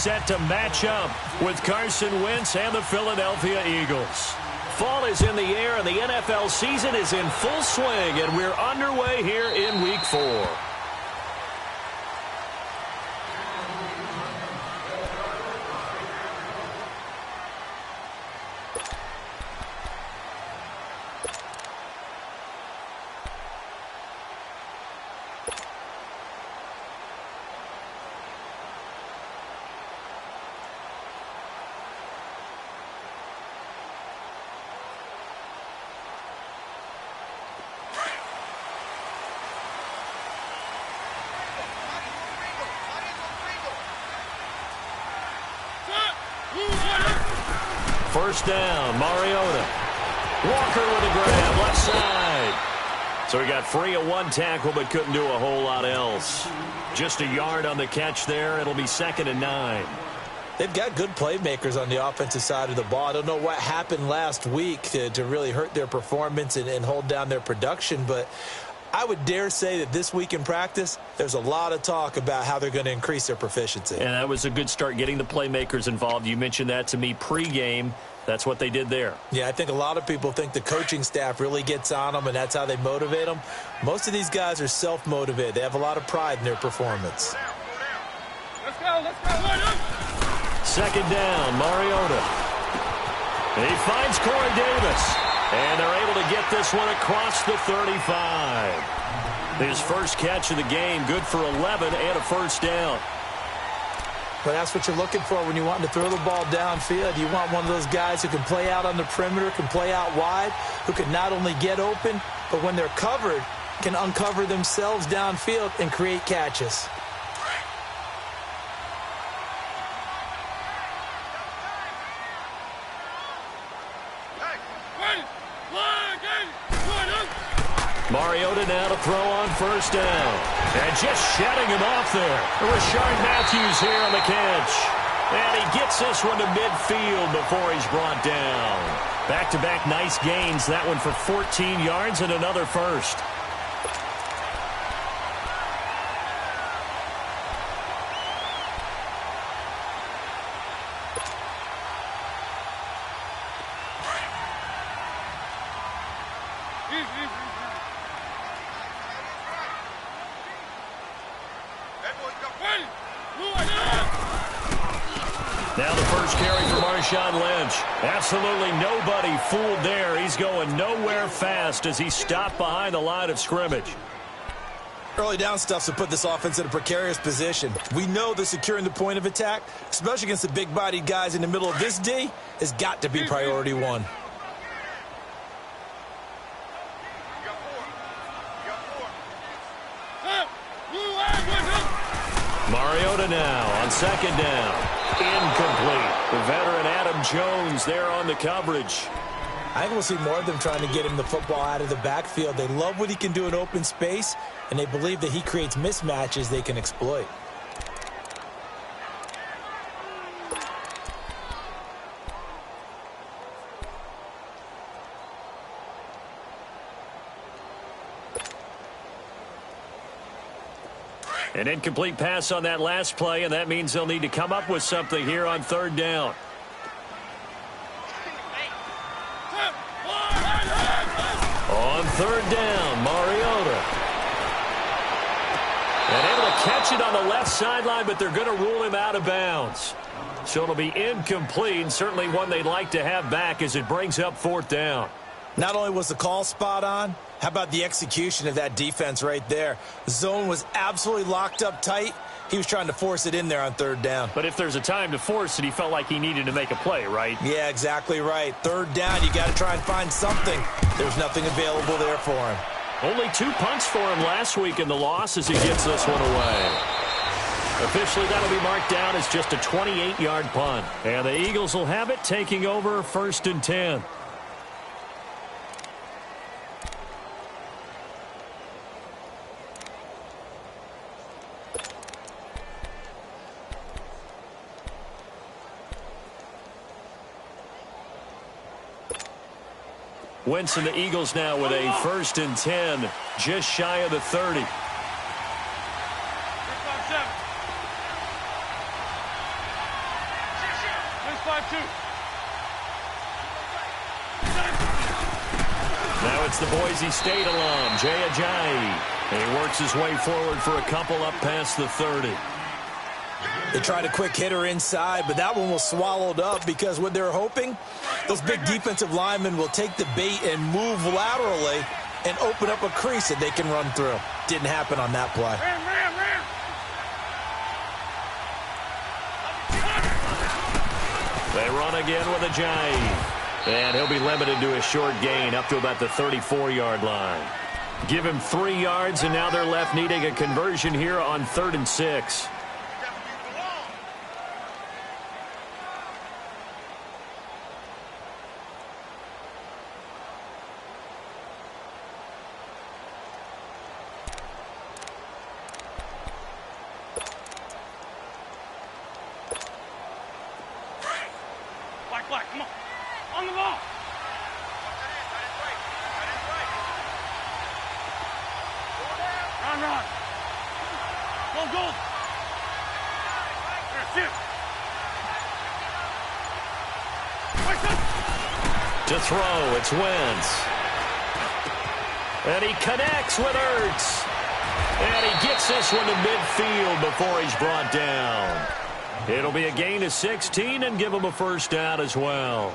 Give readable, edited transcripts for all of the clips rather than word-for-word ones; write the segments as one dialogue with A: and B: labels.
A: set to match up with Carson Wentz and the Philadelphia Eagles. Fall is in the air, and the NFL season is in full swing, and we're underway here in Week 4. First down, Mariota. Walker with a grab, left side. So he got free of one tackle but couldn't do a whole lot else. Just a yard on the catch there. It'll be 2nd and 9.
B: They've got good playmakers on the offensive side of the ball. I don't know what happened last week to really hurt their performance and hold down their production, but I would dare say that this week in practice, there's a lot of talk about how they're going to increase their proficiency.
A: And that was a good start, getting the playmakers involved. You mentioned that to me pregame. That's what they did there.
B: Yeah, I think a lot of people think the coaching staff really gets on them, and that's how they motivate them. Most of these guys are self-motivated. They have a lot of pride in their performance.
C: Let's go, let's go.
A: 2nd down, Mariota. He finds Corey Davis. And they're able to get this one across the 35. His first catch of the game, good for 11 and a first down.
B: But that's what you're looking for when you want to throw the ball downfield. You want one of those guys who can play out on the perimeter, can play out wide, who can not only get open, but when they're covered, can uncover themselves downfield and create catches.
A: Mariota now to throw on first down. And just shutting him off there. Rashard Matthews here on the catch. And he gets this one to midfield before he's brought down. Back-to-back nice gains. That one for 14 yards and another first. Now the first carry for Marshawn Lynch. Absolutely nobody fooled there. He's going nowhere fast as he stopped behind the line of scrimmage.
B: Early down stuff to put this offense in a precarious position. We know that securing the point of attack, especially against the big-bodied guys in the middle of this D, has got to be priority one.
A: Mariota now on 2nd down. Incomplete. The veteran Adam Jones there on the coverage.
B: I think we'll see more of them trying to get him the football out of the backfield. They love what he can do in open space, and they believe that he creates mismatches they can exploit.
A: An incomplete pass on that last play, and that means they'll need to come up with something here on 3rd down. On 3rd down, Mariota. And able to catch it on the left sideline, but they're going to rule him out of bounds. So it'll be incomplete, and certainly one they'd like to have back as it brings up 4th down.
B: Not only was the call spot on, how about the execution of that defense right there? The zone was absolutely locked up tight. He was trying to force it in there on 3rd down.
A: But if there's a time to force it, he felt like he needed to make a play, right?
B: Yeah, exactly right. 3rd down, you got to try and find something. There's nothing available there for him.
A: Only 2 punts for him last week in the loss as he gets this one away. Officially, that'll be marked down as just a 28-yard punt. And the Eagles will have it, taking over 1st and 10. Wentz and the Eagles now with a 1st and 10, just shy of the 30.
C: 5-2.
A: Now it's the Boise State alum, Jay Ajayi. And he works his way forward for a couple up past the 30.
B: They tried a quick hitter inside, but that one was swallowed up because what they're hoping, those big defensive linemen will take the bait and move laterally and open up a crease that they can run through. Didn't happen on that play.
A: They run again with Ajayi. And he'll be limited to a short gain up to about the 34-yard line. Give him 3 yards, and now they're left needing a conversion here on 3rd and 6.
C: Black, come on. On the ball. Run. Go. There,
A: To throw, it's Wentz. And he connects with Ertz. And he gets this one to midfield before he's brought down. It'll be a gain of 16 and give him a first down as well.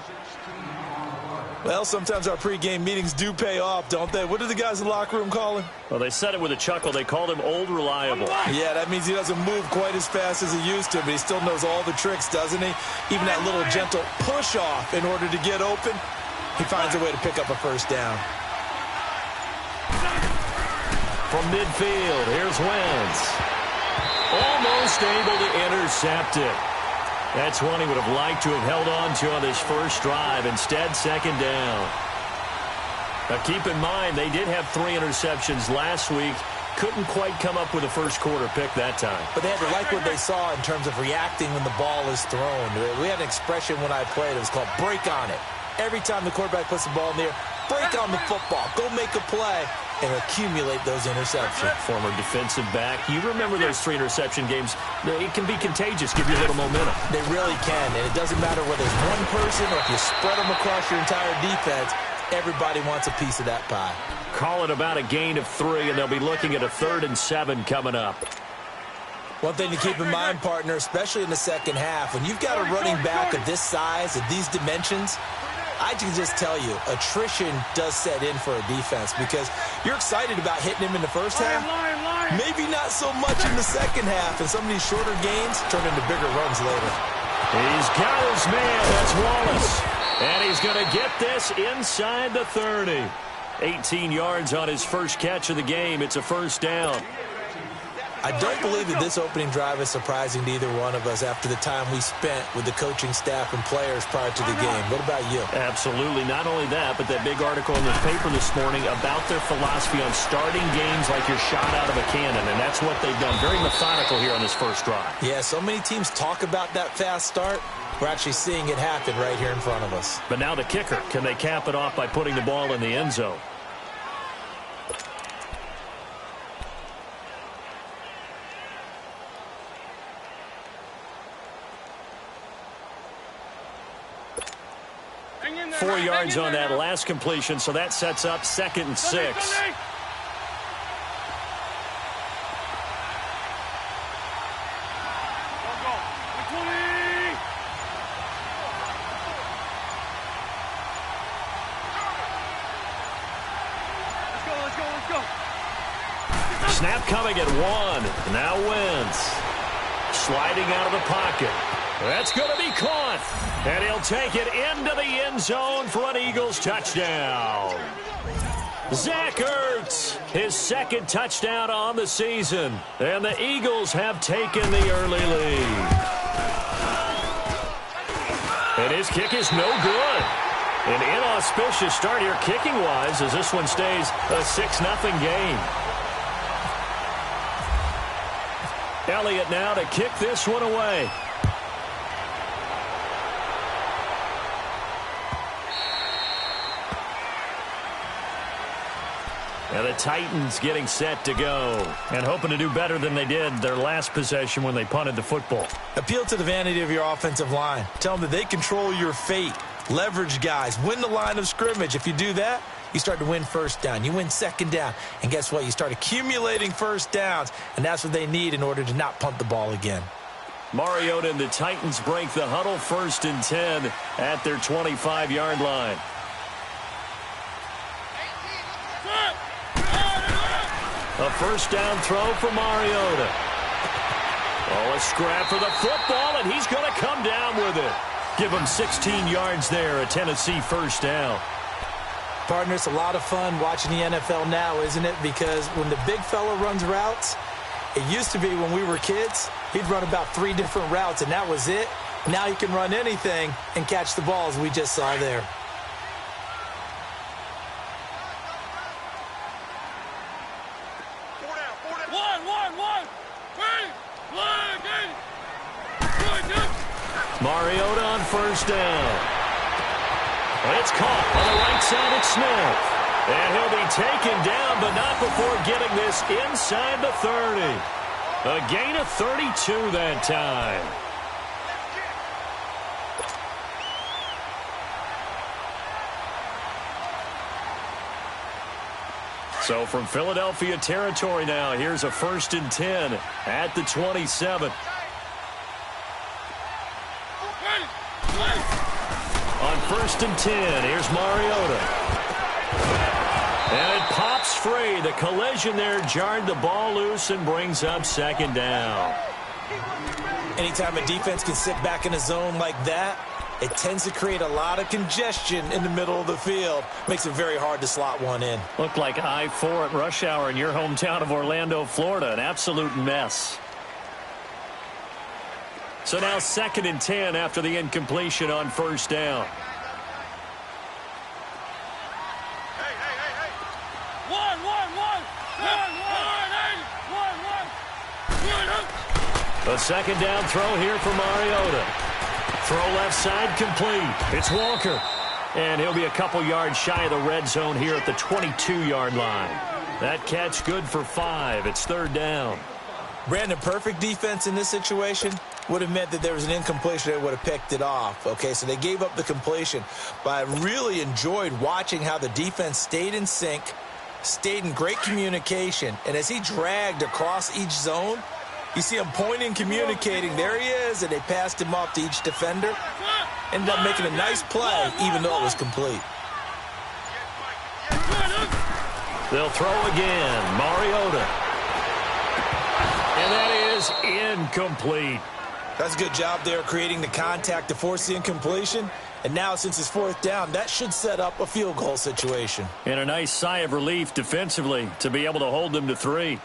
B: Well, sometimes our pregame meetings do pay off, don't they? What do the guys in the locker room call him?
A: Well, they said it with a chuckle. They called him Old Reliable.
B: Yeah, that means he doesn't move quite as fast as he used to, but he still knows all the tricks, doesn't he? Even that little gentle push-off in order to get open, he finds a way to pick up a first down.
A: From midfield, here's Wentz. Almost able to intercept it. That's one he would have liked to have held on to on this first drive. Instead, second down. Now, keep in mind, they did have 3 interceptions last week. Couldn't quite come up with a first quarter pick that time.
B: But they had to like what they saw in terms of reacting when the ball is thrown. We had an expression when I played. It was called break on it. Every time the quarterback puts the ball in the air, break on the football. Go make a play and accumulate those interceptions.
A: Former defensive back. You remember those 3 interception games. It can be contagious, give you a little momentum.
B: They really can, and it doesn't matter whether it's one person or if you spread them across your entire defense. Everybody wants a piece of that pie.
A: Call it about a gain of 3, and they'll be looking at a 3rd and 7 coming up.
B: One thing to keep in mind, partner, especially in the second half, when you've got a running back of this size, of these dimensions, I can just tell you, attrition does set in for a defense because you're excited about hitting him in the first half. Maybe not so much in the second half, and some of these shorter gains turn into bigger runs later.
A: He's got his man. That's Wallace. And he's going to get this inside the 30. 18 yards on his first catch of the game. It's a first down.
B: I don't believe that this opening drive is surprising to either one of us after the time we spent with the coaching staff and players prior to the game. What about you?
A: Absolutely. Not only that, but that big article in the paper this morning about their philosophy on starting games like you're shot out of a cannon, and that's what they've done. Very methodical here on this first drive.
B: Yeah, so many teams talk about that fast start. We're actually seeing it happen right here in front of us.
A: But now the kicker. Can they cap it off by putting the ball in the end zone?
C: Hang in there,
A: 4
C: man.
A: yards
C: Hang in
A: on
C: there,
A: that
C: man.
A: last completion, so that sets up 2nd and 6.
C: Sunday. Go. 20. Let's go.
A: Snap coming at 1. Now Wentz. Sliding out of the pocket. That's going to be caught. And he'll take it into the end zone for an Eagles touchdown. Zach Ertz, his 2nd touchdown on the season. And the Eagles have taken the early lead. And his kick is no good. An inauspicious start here kicking-wise as this one stays a 6-0 game. Elliott now to kick this one away. And the The Titans getting set to go and hoping to do better than they did their last possession when they punted the football.
B: Appeal to the vanity of your offensive line. Tell them that they control your fate. Leverage guys. Win the line of scrimmage. If you do that, you start to win first down. You win second down. And guess what? You start accumulating first downs, and that's what they need in order to not punt the ball again.
A: Mariota and the Titans break the huddle, 1st and 10 at their 25-yard line. A first down throw for Mariota. Oh, a scrap for the football, and he's going to come down with it. Give him 16 yards there, a Tennessee first down.
B: Partner, it's a lot of fun watching the NFL now, isn't it? Because when the big fella runs routes, it used to be when we were kids, he'd run about 3 different routes, and that was it. Now he can run anything and catch the balls we just saw there.
A: Mariota on first down. It's caught on the right side at Smith. And he'll be taken down, but not before getting this inside the 30. A gain of 32 that time. So from Philadelphia territory now, here's a 1st and 10 at the 27. On 1st and 10, here's Mariota. And it pops free. The collision there jarred the ball loose and brings up 2nd down.
B: Anytime a defense can sit back in a zone like that, it tends to create a lot of congestion in the middle of the field. Makes it very hard to slot one in.
A: Looked like I-4 at rush hour in your hometown of Orlando, Florida. An absolute mess. So now 2nd and 10 after the incompletion on first down. A 2nd down throw here for Mariota. Throw left side complete. It's Walker. And he'll be a couple yards shy of the red zone here at the 22-yard line. That catch good for 5. It's 3rd down.
B: Brandon, perfect defense in this situation would have meant that there was an incompletion that would have picked it off. Okay, so they gave up the completion. But I really enjoyed watching how the defense stayed in sync, stayed in great communication. And as he dragged across each zone, you see him pointing, communicating. There he is, and they passed him off to each defender. Ended up making a nice play, even though it was complete.
A: They'll throw again. Mariota. And that is incomplete.
B: That's a good job there creating the contact to force the incompletion. And now, since it's 4th down, that should set up a field goal situation.
A: And a nice sigh of relief defensively to be able to hold them to 3.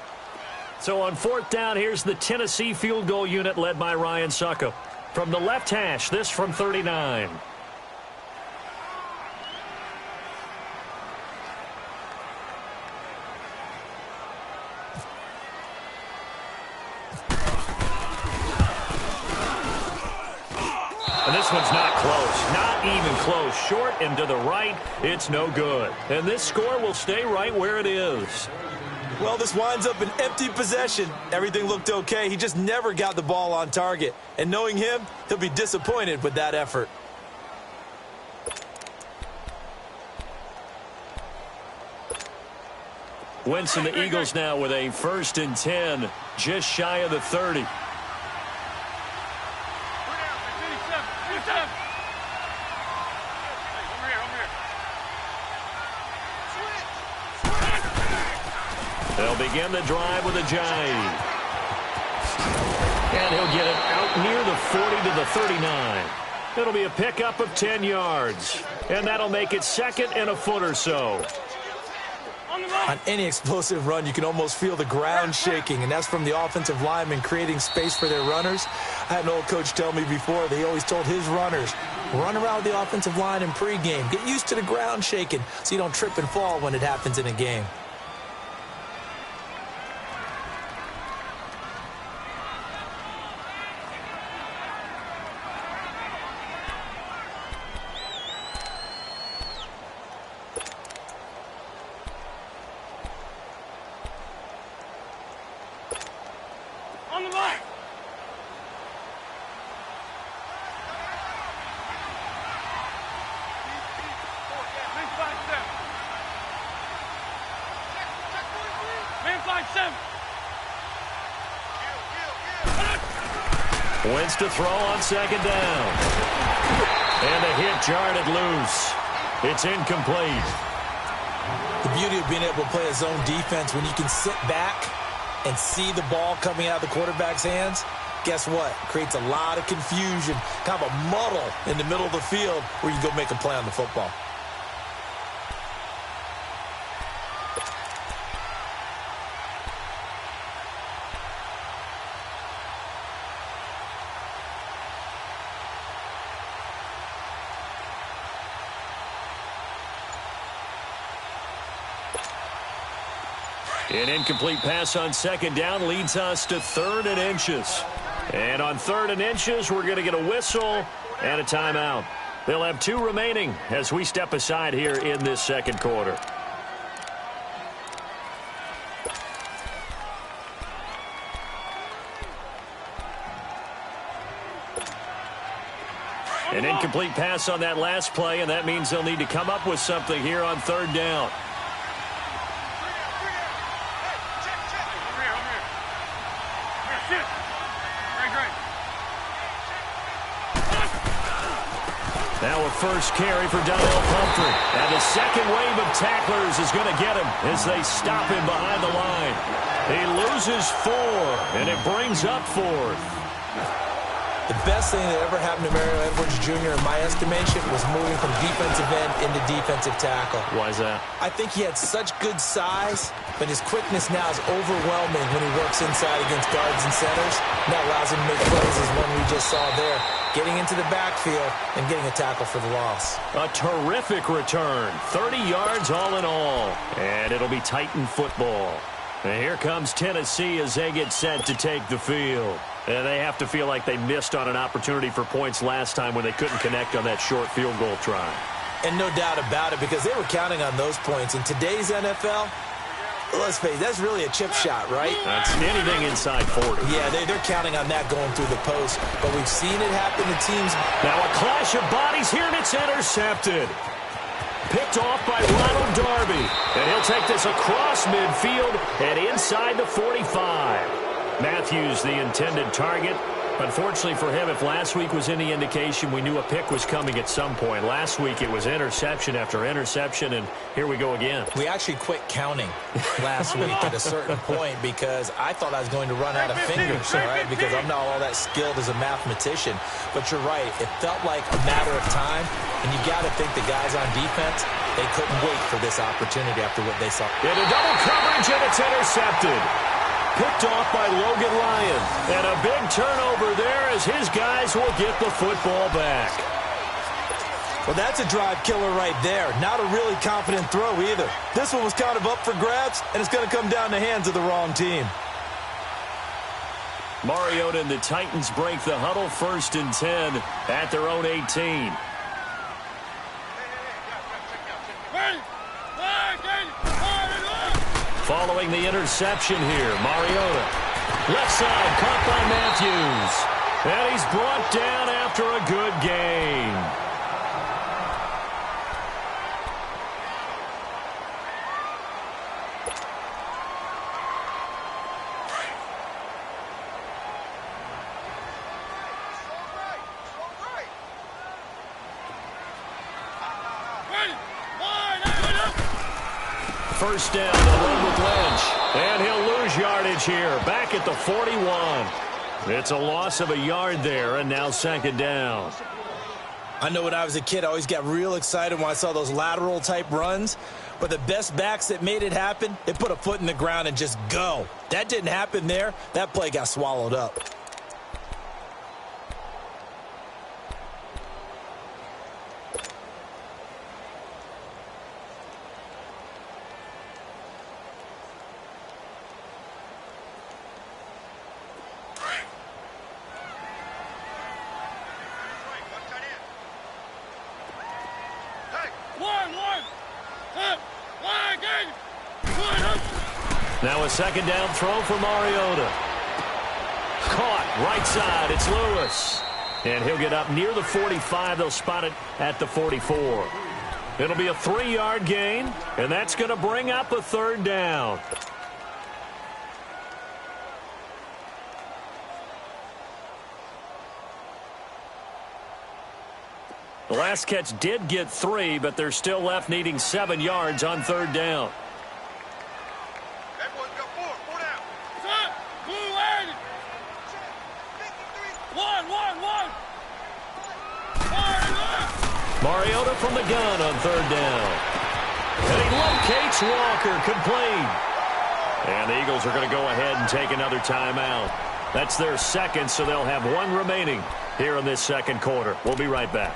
A: So on 4th down, here's the Tennessee field goal unit led by Ryan Suckup. From the left hash, this from 39. And this one's not close. Not even close. Short and to the right, it's no good. And this score will stay right where it is.
B: Well, this winds up an empty possession. Everything looked okay. He just never got the ball on target. And knowing him, he'll be disappointed with that effort.
A: Wentz and the Eagles now with a 1st and 10, just shy of the 30. They'll begin the drive with a jive. And he'll get it out near the 40 to the 39. It'll be a pickup of 10 yards. And that'll make it 2nd and a foot or so.
B: On any explosive run, you can almost feel the ground shaking, and that's from the offensive linemen creating space for their runners. I had an old coach tell me before that he always told his runners, run around the offensive line in pregame. Get used to the ground shaking so you don't trip and fall when it happens in a game.
A: Wins to throw on second down. And the hit jarred it loose. It's incomplete.
B: The beauty of being able to play a zone defense when you can sit back and see the ball coming out of the quarterback's hands, guess what? Creates a lot of confusion, kind of a muddle in the middle of the field where you can go make a play on the football.
A: An incomplete pass on second down leads us to 3rd and inches. And on 3rd and inches, we're going to get a whistle and a timeout. They'll have 2 remaining as we step aside here in this second quarter. An incomplete pass on that last play, and that means they'll need to come up with something here on 3rd down. Now a first carry for Donnell Pumphrey. And the second wave of tacklers is going to get him as they stop him behind the line. He loses 4, and it brings up 4th.
B: The best thing that ever happened to Mario Edwards Jr., in my estimation, was moving from defensive end into defensive tackle.
A: Why is that?
B: I think he had such good size, but his quickness now is overwhelming when he works inside against guards and centers. And that allows him to make plays as one we just saw there, getting into the backfield and getting a tackle for the loss.
A: A terrific return. 30 yards all in all. And it'll be Titan football. And here comes Tennessee as they get set to take the field. And they have to feel like they missed on an opportunity for points last time when they couldn't connect on that short field goal try.
B: And no doubt about it, because they were counting on those points. In today's NFL, let's face it, that's really a chip shot, right?
A: That's anything inside 40.
B: Yeah, they're counting on that going through the post. But we've seen it happen to teams.
A: Now a clash of bodies here, and it's intercepted. Picked off by Ronald Darby. And he'll take this across midfield and inside the 45. Matthews, the intended target. Unfortunately for him, if last week was any indication, we knew a pick was coming at some point. Last week it was interception after interception, and here we go again.
B: We actually quit counting last week at a certain point because I thought I was going to run out of fingers, right? Because I'm not all that skilled as a mathematician. But you're right. It felt like a matter of time, and you got to think the guys on defense, they couldn't wait for this opportunity after what they saw.
A: Into double coverage, and it's intercepted. Picked off by Logan Ryan. And a big turnover there as his guys will get the football back.
B: Well, that's a drive killer right there. Not a really confident throw either. This one was kind of up for grabs, and it's going to come down the hands of the wrong team.
A: Mariota and the Titans break the huddle, 1st and 10 at their own 18. Following the interception here, Mariota. Left side, caught by Matthews. And he's brought down after a good gain. First down to the run with Lynch. And he'll lose yardage here. Back at the 41. It's a loss of a yard there, and now 2nd down.
B: I know when I was a kid, I always got real excited when I saw those lateral-type runs. But the best backs that made it happen, they put a foot in the ground and just go. That didn't happen there. That play got swallowed up.
A: Now a 2nd down throw for Mariota. Caught right side. It's Lewis. And he'll get up near the 45. They'll spot it at the 44. It'll be a 3-yard gain, and that's going to bring up a 3rd down. The last catch did get 3, but they're still left needing 7 yards on 3rd down.
C: That boy's got 4 down. Set. Blue 80. 1.
A: Mariota from the gun on 3rd down. And he locates Walker, complete. And the Eagles are going to go ahead and take another timeout. That's their 2nd, so they'll have 1 remaining here in this 2nd quarter. We'll be right back.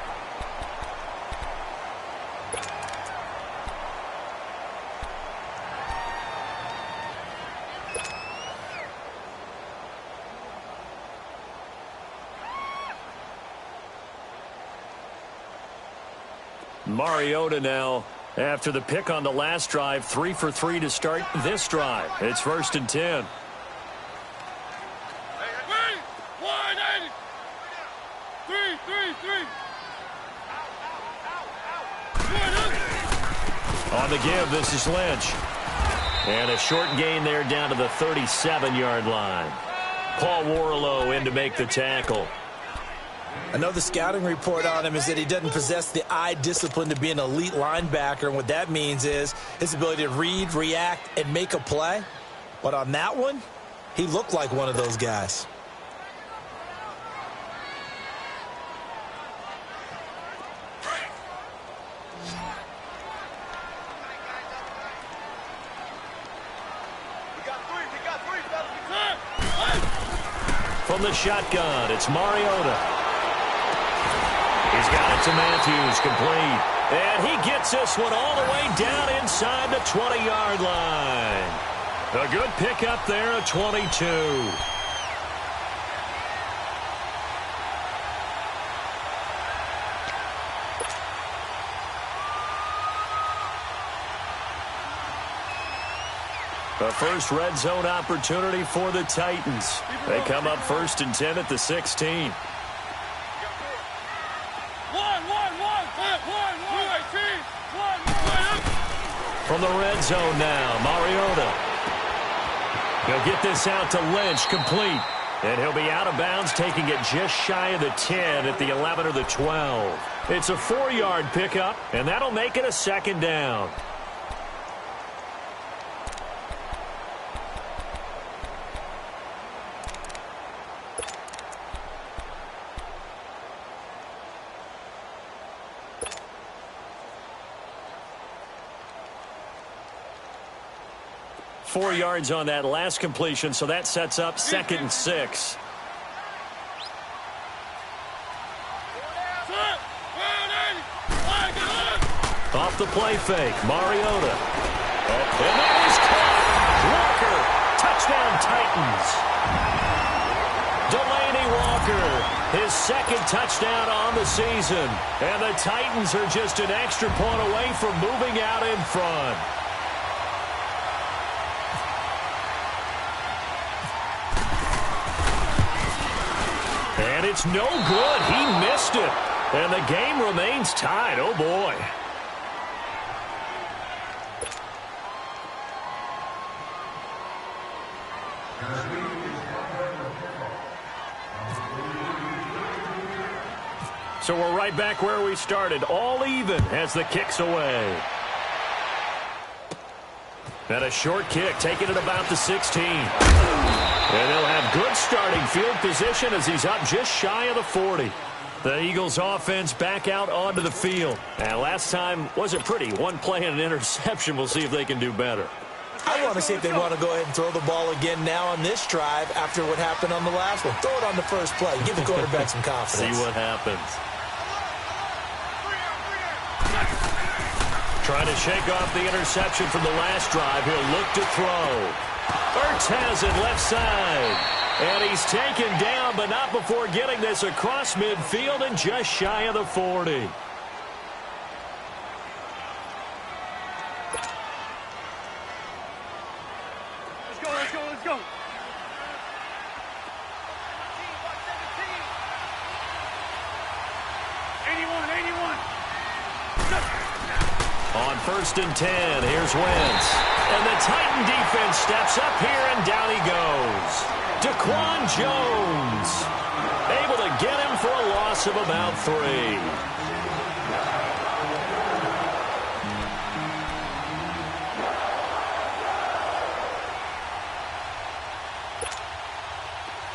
A: Mariota now, after the pick on the last drive, 3 for 3 to start this drive. It's 1st and 10.
C: Hey, 180. 3.
A: On the give, this is Lynch. And a short gain there down to the 37-yard line. Paul Warlow in to make the tackle.
B: I know the scouting report on him is that he doesn't possess the eye discipline to be an elite linebacker, and what that means is his ability to read, react, and make a play. But on that one, he looked like one of those guys.
A: From the shotgun, it's Mariota. He's got it to Matthews, complete. And he gets this one all the way down inside the 20-yard line. A good pickup there at 22. The first red zone opportunity for the Titans. They come up 1st and 10 at the 16. From the red zone now, Mariota. He'll get this out to Lynch, complete. And he'll be out of bounds, taking it just shy of the 10 at the 11 or the 12. It's a 4-yard pickup, and that'll make it a 2nd down. Four yards on that last completion, so that sets up 2nd and 6. Off the play fake, Mariota. And that is caught. Walker, touchdown Titans. Delaney Walker, his 2nd touchdown on the season. And the Titans are just an extra point away from moving out in front. And it's no good. He missed it. And the game remains tied. Oh, boy. So we're right back where we started. All even as the kick's away. And a short kick, taking it about the 16. And they'll have good starting field position as he's up just shy of the 40. The Eagles offense back out onto the field. And last time wasn't pretty. One play and an interception. We'll see if they can do better.
B: I want to see if they want to go ahead and throw the ball again now on this drive after what happened on the last one. Throw it on the first play. Give the quarterback some confidence.
A: See what happens. Trying to shake off the interception from the last drive. He'll look to throw. Ertz has it left side. And he's taken down, but not before getting this across midfield and just shy of the 40.
C: Let's go.
A: On 1st and 10, here's Wentz. And the Titan defense steps up here, and down he goes. Daquan Jones able to get him for a loss of about 3.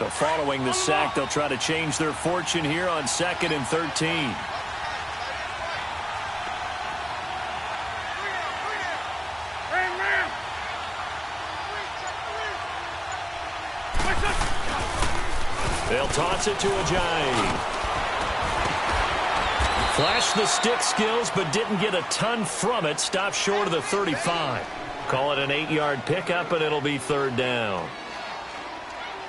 A: So following the sack, they'll try to change their fortune here on 2nd and 13. They'll toss it to Ajayi. Flashed the stick skills, but didn't get a ton from it. Stopped short of the 35. Call it an 8-yard pickup, and it'll be 3rd down.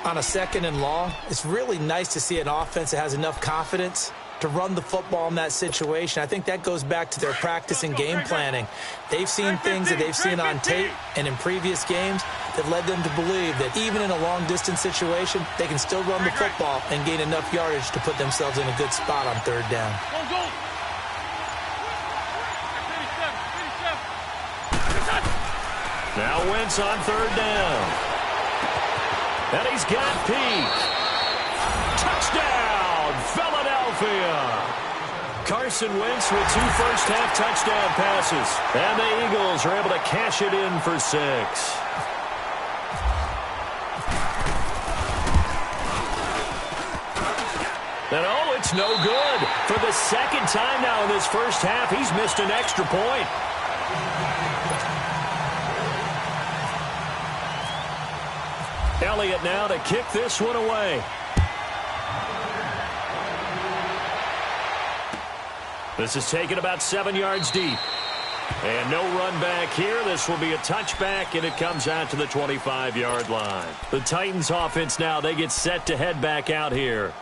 B: On a 2nd and long, it's really nice to see an offense that has enough confidence to run the football in that situation. I think that goes back to their practice and game planning. They've seen things that they've seen on tape and in previous games that led them to believe that even in a long-distance situation, they can still run the football and gain enough yardage to put themselves in a good spot on 3rd down.
A: Now Wentz on 3rd down. And he's got Pete. Touchdown, Philadelphia. Carson Wentz with 2 first-half touchdown passes. And the Eagles are able to cash it in for 6. And oh, it's no good. For the 2nd time now in this first half, he's missed an extra point. Elliott now to kick this one away. This is taken about 7 yards deep. And no run back here. This will be a touchback, and it comes out to the 25-yard line. The Titans offense now, they get set to head back out here.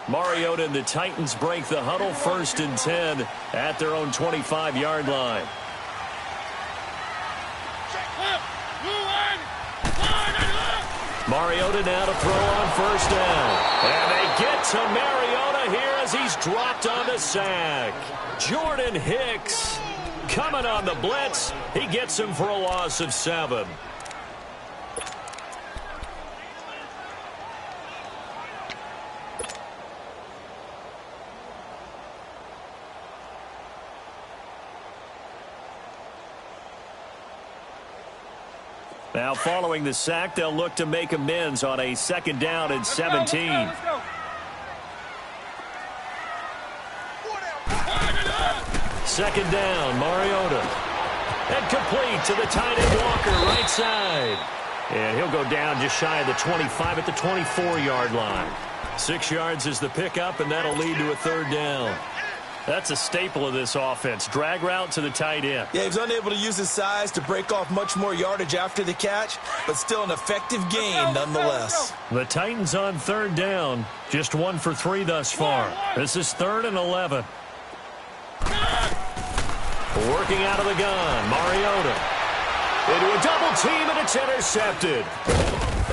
A: Mariota and the Titans break the huddle, 1st and 10 at their own 25-yard line. Mariota now to throw on 1st down. And they get to Mariota here as he's dropped on the sack. Jordan Hicks coming on the blitz. He gets him for a loss of 7. Now following the sack, they'll look to make amends on a 2nd down and 17.
C: Let's go.
A: Second down, Mariota. And complete to the tight end Walker, right side. And he'll go down just shy of the 25 at the 24-yard line. 6 yards is the pickup, and that'll lead to a 3rd down. That's a staple of this offense. Drag route to the tight end.
B: Yeah, he was unable to use his size to break off much more yardage after the catch, but still an effective gain nonetheless.
A: The Titans on 3rd down. Just 1 for 3 thus far. This is 3rd and 11. Working out of the gun, Mariota. Into a double team, and it's intercepted.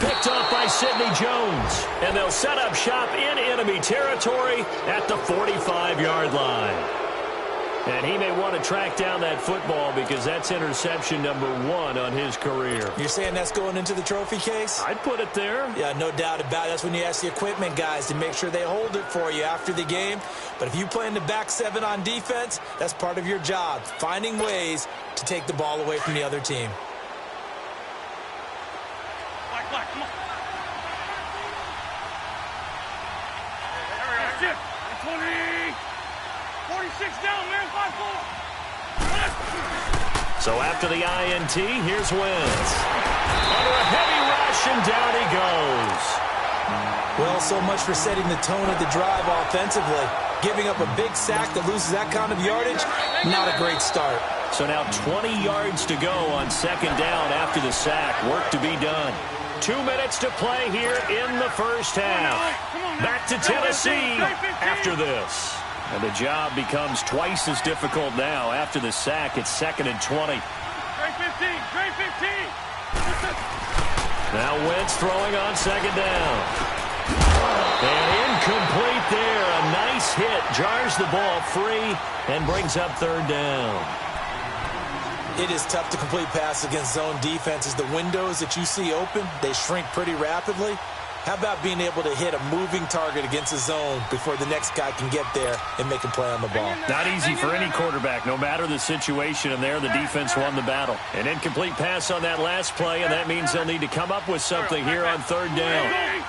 A: Picked off by Sidney Jones. And they'll set up shop in enemy territory at the 45-yard line. And he may want to track down that football because that's interception number 1 on his career.
B: You're saying that's going into the trophy case?
A: I'd put it there.
B: Yeah, no doubt about it. That's when you ask the equipment guys to make sure they hold it for you after the game. But if you play in the back 7 on defense, that's part of your job, finding ways to take the ball away from the other team.
C: Black, come on. That's it. 20. 46 down, man. 5-4.
A: So after the INT, here's Wentz. Under a heavy rush, and down he goes.
B: Well, so much for setting the tone of the drive offensively. Giving up a big sack that loses that kind of yardage, not a great start.
A: So now 20 yards to go on 2nd down after the sack. Work to be done. 2 minutes to play here in the first half. Back to Tennessee after this. And the job becomes twice as difficult now after the sack. It's 2nd and 20.
C: Great 15. Great 15.
A: Now Wentz throwing on 2nd down. And incomplete there. A nice hit. Jars the ball free and brings up 3rd down.
B: It is tough to complete passes against zone defenses. The windows that you see open, they shrink pretty rapidly. How about being able to hit a moving target against a zone before the next guy can get there and make a play on the ball?
A: Not easy for any quarterback, no matter the situation, and there the defense won the battle. An incomplete pass on that last play, and that means they'll need to come up with something here on third down.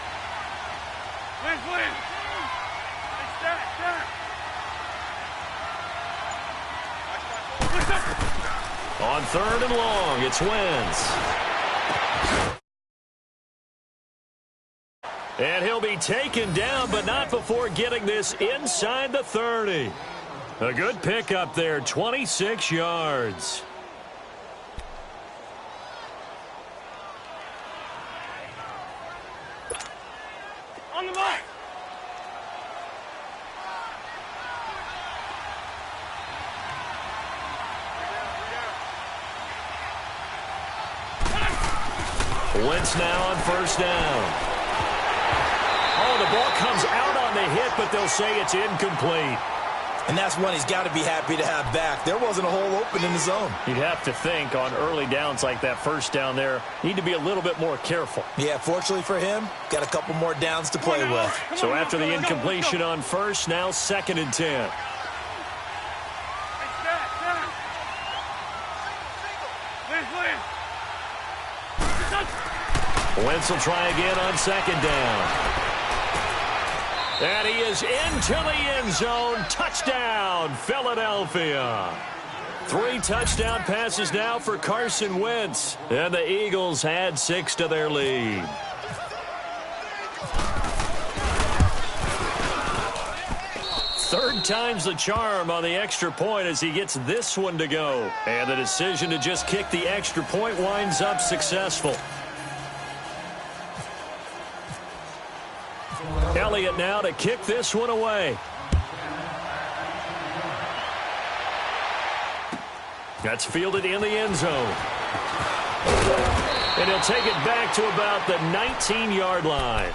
A: On third and long, it's Wentz. And he'll be taken down, but not before getting this inside the 30. A good pickup there, 26 yards.
C: On the mark.
A: Wentz now on first down. Oh, the ball comes out on the hit, but they'll say it's incomplete.
B: And that's one he's got to be happy to have back. There wasn't a hole open in the zone.
A: You'd have to think on early downs like that first down there, need to be a little bit more careful.
B: Yeah, fortunately for him, got a couple more downs to play with.
A: So after the incompletion on first, now 2nd and 10. Wentz will try again on 2nd down. And he is into the end zone. Touchdown, Philadelphia. 3 touchdown passes now for Carson Wentz. And the Eagles add 6 to their lead. Third time's the charm on the extra point as he gets this one to go. And the decision to just kick the extra point winds up successful. Elliott now to kick this one away. That's fielded in the end zone. And he'll take it back to about the 19-yard line.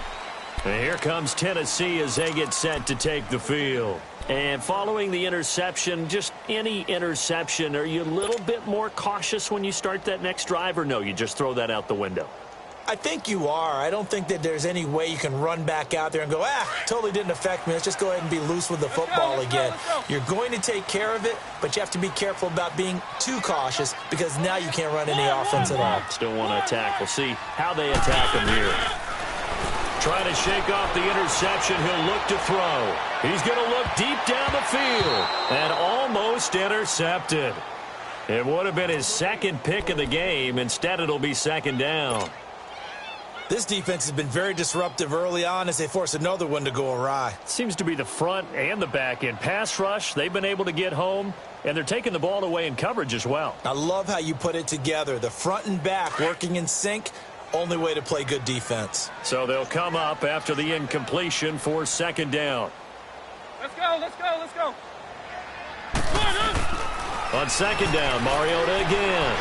A: And here comes Tennessee as they get set to take the field. And following the interception, just any interception, are you a little bit more cautious when you start that next drive, or no, you just throw that out the window?
B: I think you are. I don't think that there's any way you can run back out there and go, totally didn't affect me. Let's just go ahead and be loose with the football again. You're going to take care of it, but you have to be careful about being too cautious because now you can't run any offense at all.
A: Still want to attack. We'll see how they attack him here. Trying to shake off the interception. He'll look to throw. He's going to look deep down the field and almost intercepted. It would have been his 2nd pick of the game. Instead, it'll be 2nd down.
B: This defense has been very disruptive early on as they force another one to go awry.
A: Seems to be the front and the back end. Pass rush, they've been able to get home, and they're taking the ball away in coverage as well.
B: I love how you put it together. The front and back working in sync, only way to play good defense.
A: So they'll come up after the incompletion for 2nd down.
C: Let's go, let's go, let's go.
A: On 2nd down, Mariota again.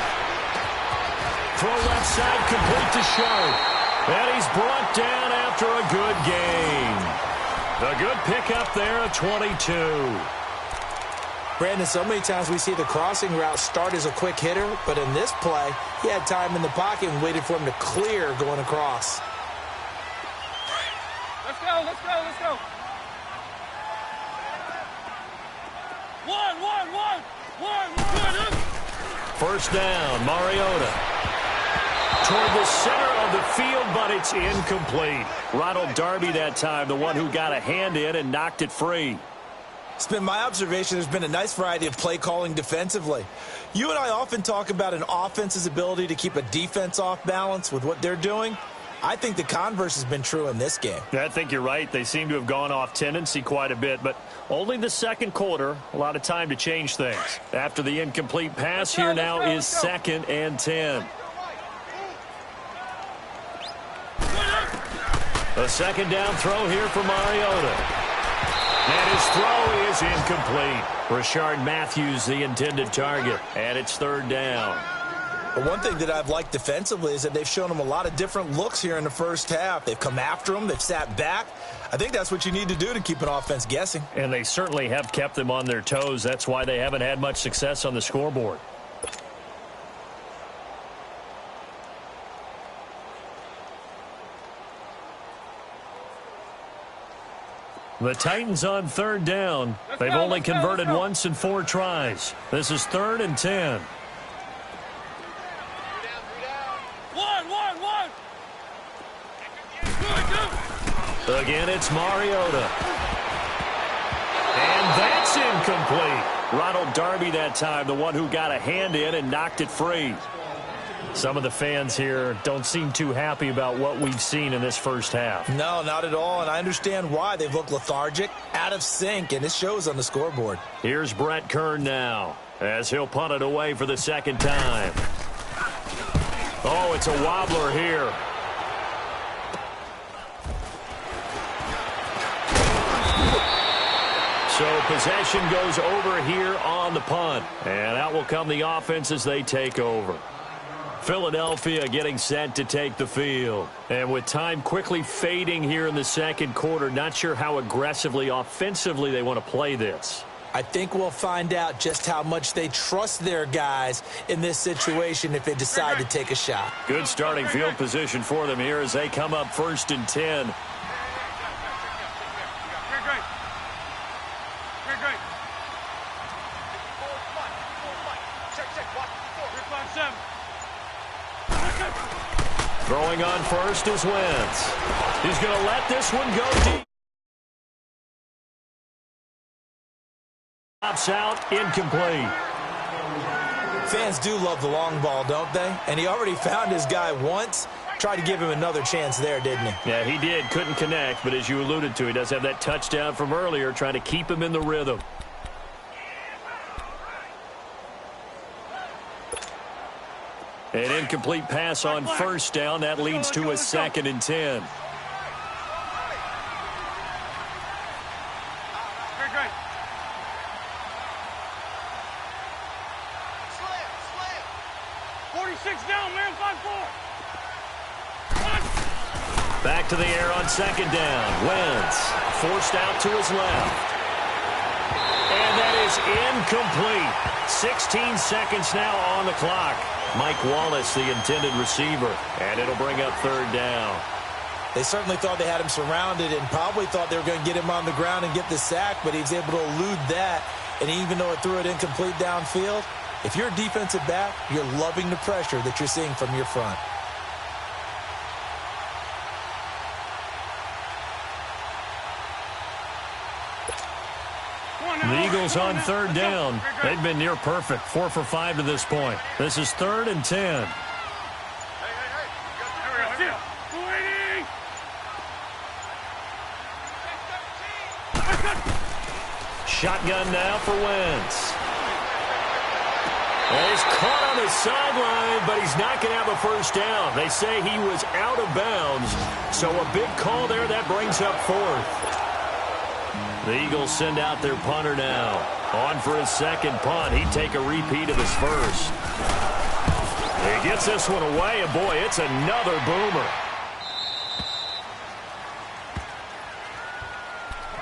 A: Throw left side, complete to Sharp. And he's brought down after a good gain. A good pickup there at 22.
B: Brandon, so many times we see the crossing route start as a quick hitter, but in this play, he had time in the pocket and waited for him to clear going across.
C: Let's go, let's go, let's go. One.
A: First down, Mariota. Toward the center of the field, but it's incomplete. Ronald Darby that time, the one who got a hand in and knocked it free.
B: It's been my observation there's been a nice variety of play calling defensively. You and I often talk about an offense's ability to keep a defense off balance with what they're doing. I think the converse has been true in this game.
A: I think you're right. They seem to have gone off tendency quite a bit, but only the 2nd quarter, a lot of time to change things. After the incomplete pass, here now is 2nd and 10. A 2nd down throw here for Mariota. And his throw is incomplete. Rashard Matthews, the intended target. And it's 3rd down.
B: But one thing that I've liked defensively is that they've shown him a lot of different looks here in the first half. They've come after him. They've sat back. I think that's what you need to do to keep an offense guessing.
A: And they certainly have kept them on their toes. That's why they haven't had much success on the scoreboard. The Titans on third down. They've only converted once in 4 tries. This is 3rd and 10. Again, it's Mariota. And that's incomplete. Ronald Darby that time, the one who got a hand in and knocked it free. Some of the fans here don't seem too happy about what we've seen in this first half.
B: No, not at all, and I understand why. They've looked lethargic, out of sync, and it shows on the scoreboard.
A: Here's Brett Kern now, as he'll punt it away for the second time. Oh, it's a wobbler here. So possession goes over here on the punt. And out will come the offense as they take over. Philadelphia getting set to take the field. And with time quickly fading here in the second quarter, not sure how aggressively, offensively they want to play this.
B: I think we'll find out just how much they trust their guys in this situation if they decide to take a shot.
A: Good starting field position for them here as they come up 1st and 10. Throwing on first is Wentz. He's going to let this one go deep. Pops out, incomplete.
B: Fans do love the long ball, don't they? And he already found his guy once. Tried to give him another chance there, didn't he?
A: Yeah, he did. Couldn't connect, but as you alluded to, he does have that touchdown from earlier, trying to keep him in the rhythm. An incomplete pass on first down. That leads to a 2nd and 10. Back to the air on 2nd down. Wentz forced out to his left. And that is incomplete. 16 seconds now on the clock. Mike Wallace, the intended receiver. And it'll bring up 3rd down.
B: They certainly thought they had him surrounded and probably thought they were going to get him on the ground and get the sack, but he was able to elude that. And even though it threw it incomplete downfield, if you're a defensive back, you're loving the pressure that you're seeing from your front.
A: The Eagles on 3rd down. They've been near perfect. 4 for 5 to this point. This is 3rd and 10. Shotgun now for Wentz. And he's caught on the sideline, but he's not going to have a first down. They say he was out of bounds. So a big call there. That brings up 4th. The Eagles send out their punter now. On for his 2nd punt. He'd take a repeat of his first. He gets this one away, and boy, it's another boomer.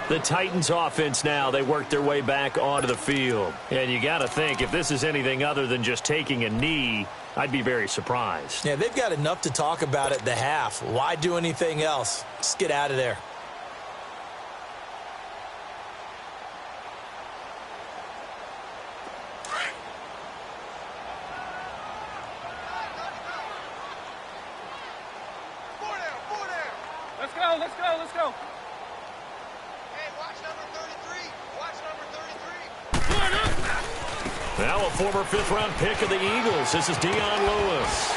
A: The Titans offense now, they work their way back onto the field. And you got to think, if this is anything other than just taking a knee, I'd be very surprised.
B: Yeah, they've got enough to talk about at the half. Why do anything else? Just get out of there.
C: Let's go. Hey, watch number 33. Watch number 33.
A: Now a former 5th-round pick of the Eagles. This is Dion Lewis.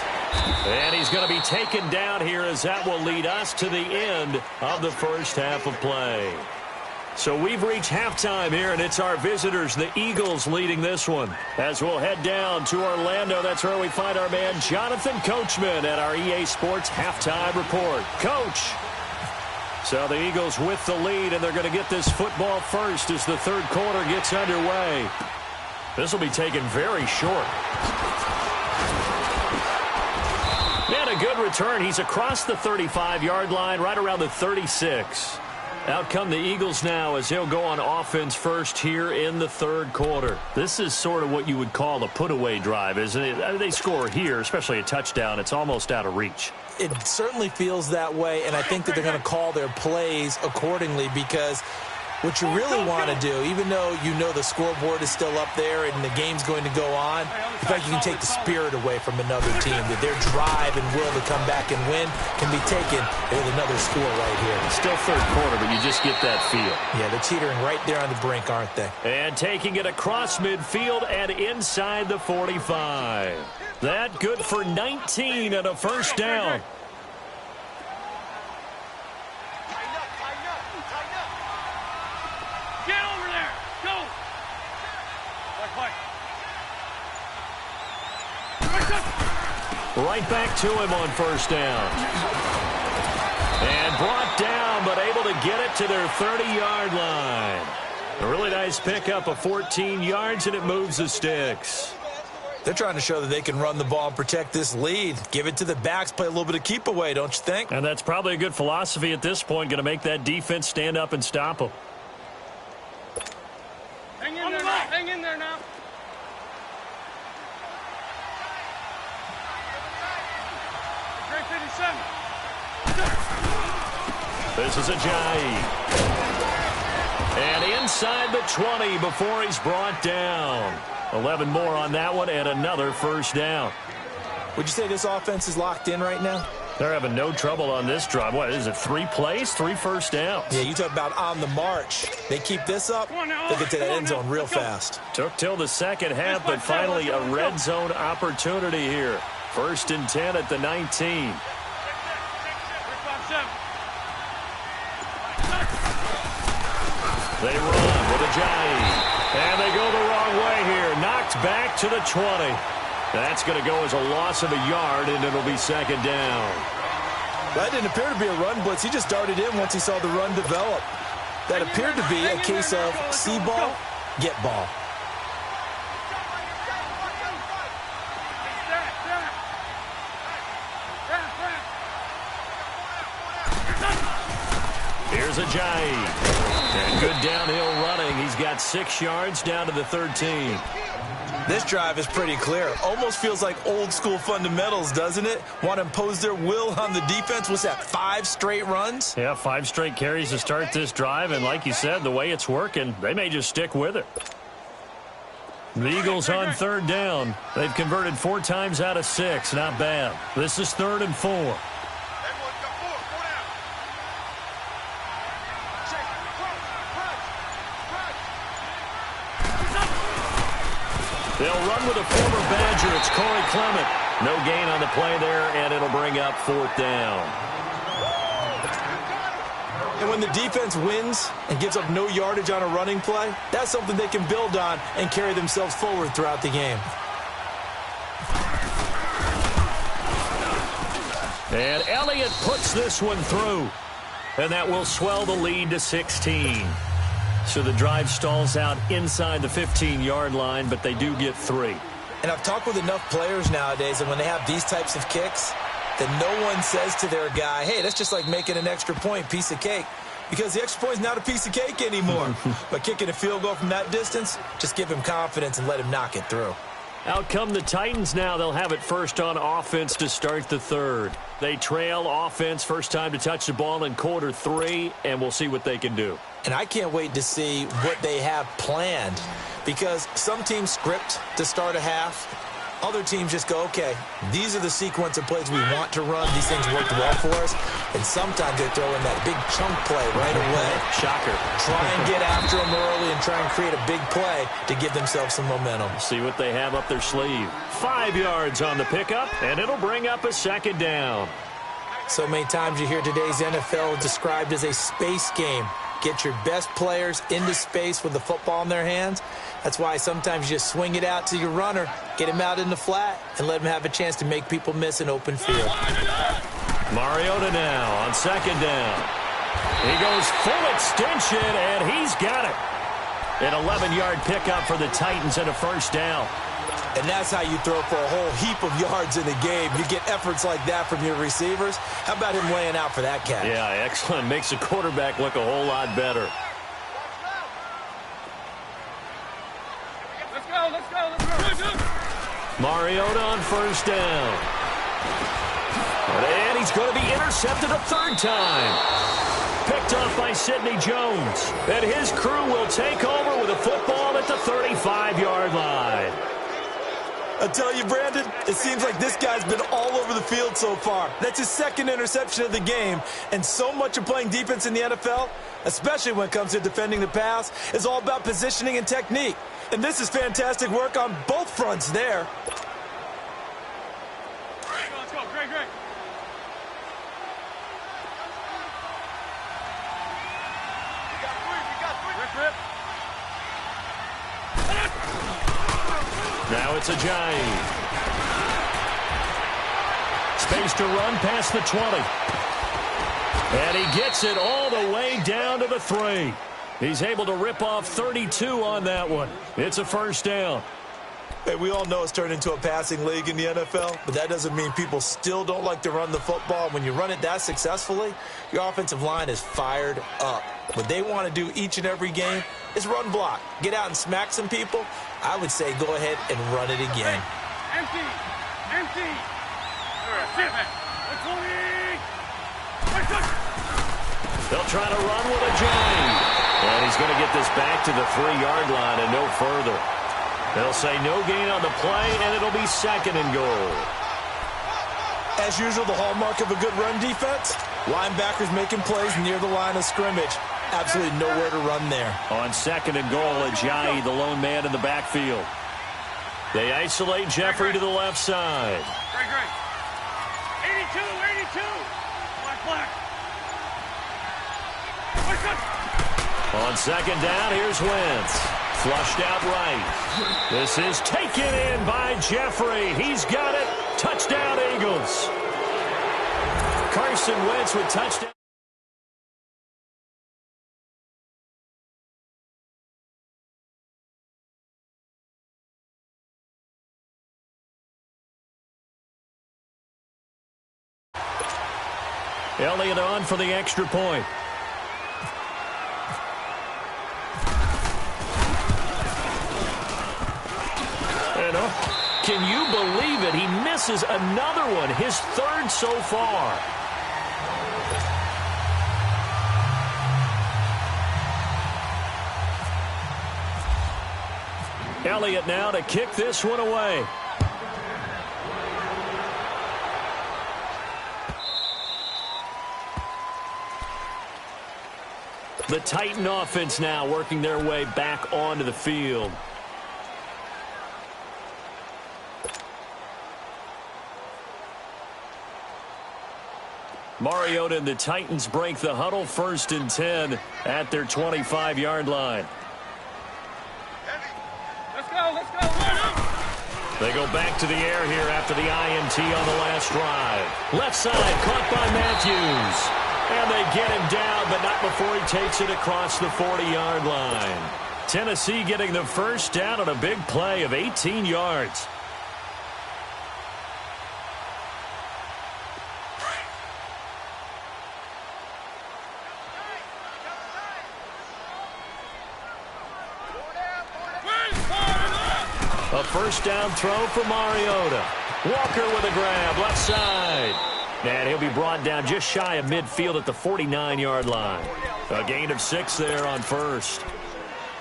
A: And he's going to be taken down here as that will lead us to the end of the first half of play. So we've reached halftime here, and it's our visitors, the Eagles, leading this one. As we'll head down to Orlando, that's where we find our man Jonathan Coachman at our EA Sports Halftime Report. Coach. So the Eagles with the lead, and they're going to get this football first as the 3rd quarter gets underway. This will be taken very short. And a good return. He's across the 35-yard line, right around the 36. Out come the Eagles now as he'll go on offense first here in the third quarter. This is sort of what you would call a put-away drive, isn't it? They score here, especially a touchdown. It's almost out of reach.
B: It certainly feels that way, and I think that they're going to call their plays accordingly because what you really want to do, even though you know the scoreboard is still up there and the game's going to go on, in fact, you can take the spirit away from another team, that their drive and will to come back and win can be taken with another score right here.
A: It's still third quarter, but you just get that feel.
B: Yeah, they're teetering right there on the brink, aren't they?
A: And taking it across midfield and inside the 45. That good for 19 and a first down. Right back to him on first down. And brought down, but able to get it to their 30-yard line. A really nice pickup of 14 yards, and it moves the sticks.
B: They're trying to show that they can run the ball and protect this lead. Give it to the backs, play a little bit of keep away, don't you think?
A: And that's probably a good philosophy at this point, going to make that defense stand up and stop them.
C: Hang in there now. Hang in there now.
A: This is Ajayi. And inside the 20 before he's brought down. 11 more on that one and another first down.
B: Would you say this offense is locked in right now?
A: They're having no trouble on this drive. What is it, 3 plays, 3 first downs?
B: Yeah, you talk about on the march. They keep this up, they'll get to that end zone real fast.
A: Took till the second half, but finally a red zone opportunity here. 1st and 10 at the 19. They run with Ajayi. And they go the wrong way here. Knocked back to the 20. That's going to go as a loss of a yard, and it'll be second down.
B: That didn't appear to be a run blitz. He just darted in once he saw the run develop. That appeared to be a case of see ball, get ball.
A: Here's Ajayi. And good downhill running. He's got 6 yards down to the 13.
B: This drive is pretty clear. Almost feels like old school fundamentals, doesn't it? Want to impose their will on the defense. What's that, 5 straight runs?
A: Yeah, 5 straight carries to start this drive. And like you said, the way it's working, they may just stick with it. The Eagles on 3rd down. They've converted 4 times out of 6. Not bad. This is 3rd and 4. They'll run with a former Badger. It's Corey Clement. No gain on the play there, and it'll bring up 4th down.
B: And when the defense wins and gives up no yardage on a running play, that's something they can build on and carry themselves forward throughout the game.
A: And Elliott puts this one through. And that will swell the lead to 16. So the drive stalls out inside the 15-yard line, but they do get 3.
B: And I've talked with enough players nowadays, and when they have these types of kicks, that no one says to their guy, hey, that's just like making an extra point, piece of cake. Because the extra point is not a piece of cake anymore. But kicking a field goal from that distance, just give him confidence and let him knock it through.
A: Out come the Titans now. They'll have it first on offense to start the 3rd. They trail offense, first time to touch the ball in quarter 3, and we'll see what they can do.
B: And I can't wait to see what they have planned, because some teams script to start a half. Other teams just go, okay, these are the sequence of plays we want to run. These things worked well for us. And sometimes they throw in that big chunk play right away.
A: Shocker.
B: Try and get after them early and try and create a big play to give themselves some momentum.
A: See what they have up their sleeve. 5 yards on the pickup, and it'll bring up a second down.
B: So many times you hear today's NFL described as a space game. Get your best players into space with the football in their hands. That's why sometimes you just swing it out to your runner, get him out in the flat, and let him have a chance to make people miss an open field.
A: Mariota now on second down. He goes full extension, and he's got it. An 11-yard pickup for the Titans and a first down.
B: And that's how you throw for a whole heap of yards in the game. You get efforts like that from your receivers. How about him laying out for that catch?
A: Yeah, excellent. Makes the quarterback look a whole lot better.
C: Let's go.
A: Mariota on first down. And he's going to be intercepted a third time. Picked off by Sidney Jones. And his crew will take over with a football at the 35-yard line.
B: I tell you, Brandon, it seems like this guy's been all over the field so far. That's his second interception of the game. And so much of playing defense in the NFL, especially when it comes to defending the pass, is all about positioning and technique. And this is fantastic work on both fronts there.
C: Let's go. Great. We got three. Rip.
A: Now it's Ajayi. Space to run past the 20. And he gets it all the way down to the 3. He's able to rip off 32 on that one. It's a first down.
B: Hey, we all know it's turned into a passing league in the NFL, but that doesn't mean people still don't like to run the football. When you run it that successfully, your offensive line is fired up. What they want to do each and every game is run block. Get out and smack some people. I would say go ahead and run it again.
C: Empty.
A: They'll try to run with Ajayi. And he's going to get this back to the 3-yard line and no further. They'll say no gain on the play, and it'll be second and goal.
B: As usual, the hallmark of a good run defense, linebackers making plays near the line of scrimmage. Absolutely nowhere to run there.
A: On second and goal, Ajayi, the lone man in the backfield. They isolate Jeffrey to the left side.
C: Great. 82. Black.
A: On second down, here's Wentz. Flushed out right. This is taken in by Jeffrey. He's got it. Touchdown, Eagles. Carson Wentz with touchdown. Elliott on for the extra point. Can you believe it? He misses another one, his third so far. Elliott now to kick this one away. The Titan offense now working their way back onto the field. Mariota and the Titans break the huddle, 1st and 10 at their 25-yard line.
C: Let's go.
A: They go back to the air here after the INT on the last drive. Left side caught by Matthews. And they get him down, but not before he takes it across the 40-yard line. Tennessee getting the first down on a big play of 18 yards. A first down throw for Mariota. Walker with a grab, left side. And he'll be brought down just shy of midfield at the 49-yard line. A gain of 6 there on first.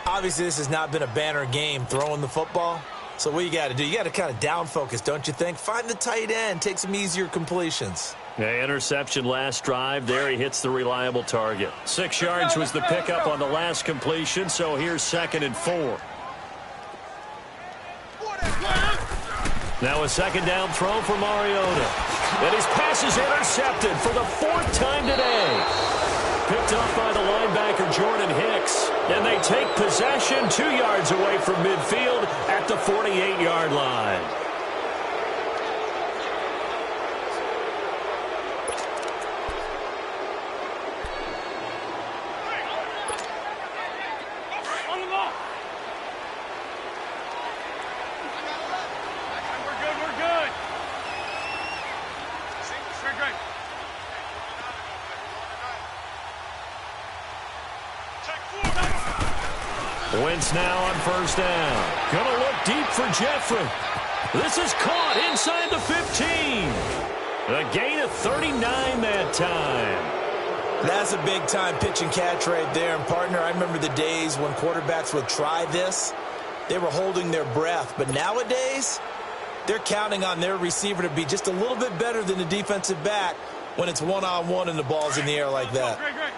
B: Obviously, this has not been a banner game throwing the football. So what you got to do, you got to kind of down focus, don't you think? Find the tight end, take some easier completions.
A: Yeah, interception last drive. There he hits the reliable target. 6 yards was the pickup on the last completion, so here's 2nd and 4. Now a second down throw for Mariota. And his pass is intercepted for the 4th time today. Picked off by the linebacker Jordan Hicks. And they take possession 2 yards away from midfield at the 48-yard line.
C: great.
A: Wentz now on first down. Gonna look deep for Jeffrey. This is caught inside the 15. A gain of 39 that time.
B: That's a big-time pitch and catch right there. And, partner, I remember the days when quarterbacks would try this. They were holding their breath. But nowadays, they're counting on their receiver to be just a little bit better than the defensive back when it's one-on-one and the ball's in the air like that.
C: Great, great.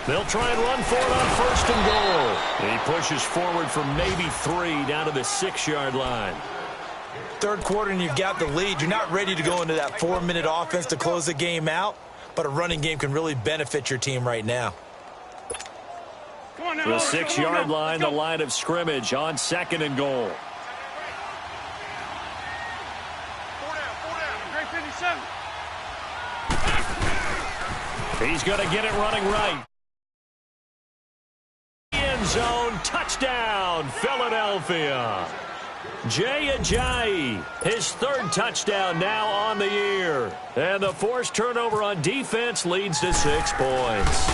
A: They'll try and run for it on first and goal. He pushes forward for maybe 3 down to the 6-yard line.
B: Third quarter and you've got the lead. You're not ready to go into that 4-minute offense to close the game out, but a running game can really benefit your team right now.
C: Come on now.
A: The 6-yard line, the line of scrimmage on second and goal.
C: 4 down. Great 57.
A: He's going to get it running right. End zone, touchdown, Philadelphia. Jay Ajayi, his 3rd touchdown now on the year. And the forced turnover on defense leads to 6 points.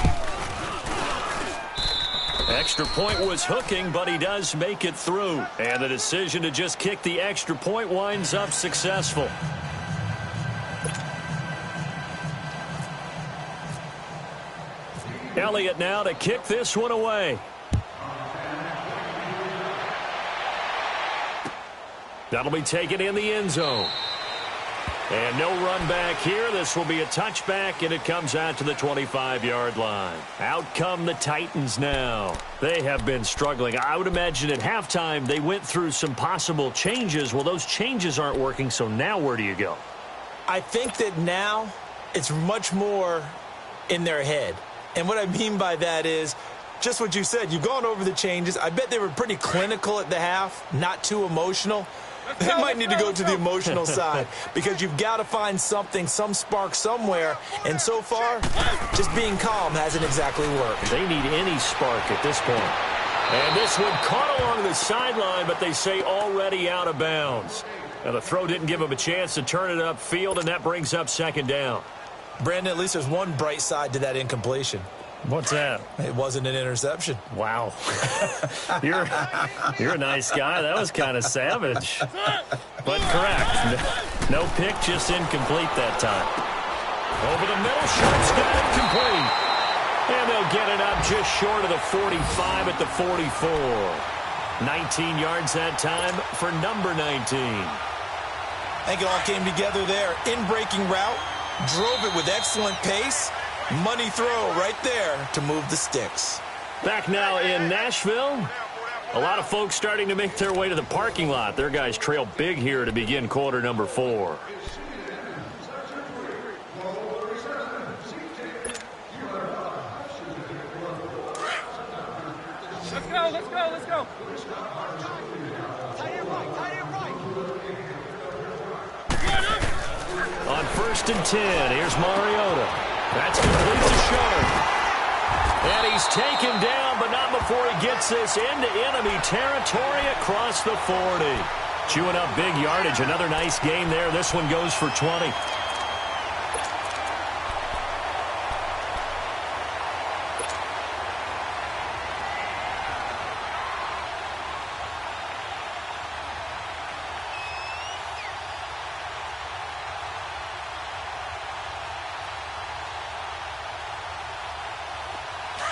A: Extra point was hooking, but he does make it through. And the decision to just kick the extra point winds up successful. Elliott now to kick this one away. That'll be taken in the end zone. And no run back here. This will be a touchback, and it comes out to the 25-yard line. Out come the Titans now. They have been struggling. I would imagine at halftime they went through some possible changes. Well, those changes aren't working, so now where do you go?
B: I think that now it's much more in their head. And what I mean by that is just what you said. You've gone over the changes. I bet they were pretty clinical at the half, not too emotional. They might need to go to the emotional side because you've got to find something, some spark somewhere. And so far, just being calm hasn't exactly worked.
A: They need any spark at this point. And this one caught along the sideline, but they say already out of bounds. Now, the throw didn't give him a chance to turn it upfield, and that brings up second down.
B: Brandon, at least there's one bright side to that incompletion.
A: What's that?
B: It wasn't an interception.
A: Wow. You're a nice guy. That was kind of savage. But correct. No pick, just incomplete that time. Over the middle, Sharp's got it complete. And they'll get it up just short of the 45 at the 44. 19 yards that time for number 19.
B: I think it all came together there. In-breaking route, drove it with excellent pace. Money throw right there to move the sticks.
A: Back now in Nashville. A lot of folks starting to make their way to the parking lot. Their guys trail big here to begin quarter number 4.
C: Let's go, let's go, let's go.
A: On first and 10, here's Mariota. That's complete to Sharp. And he's taken down, but not before he gets this into enemy territory across the 40. Chewing up big yardage. Another nice game there. This one goes for 20.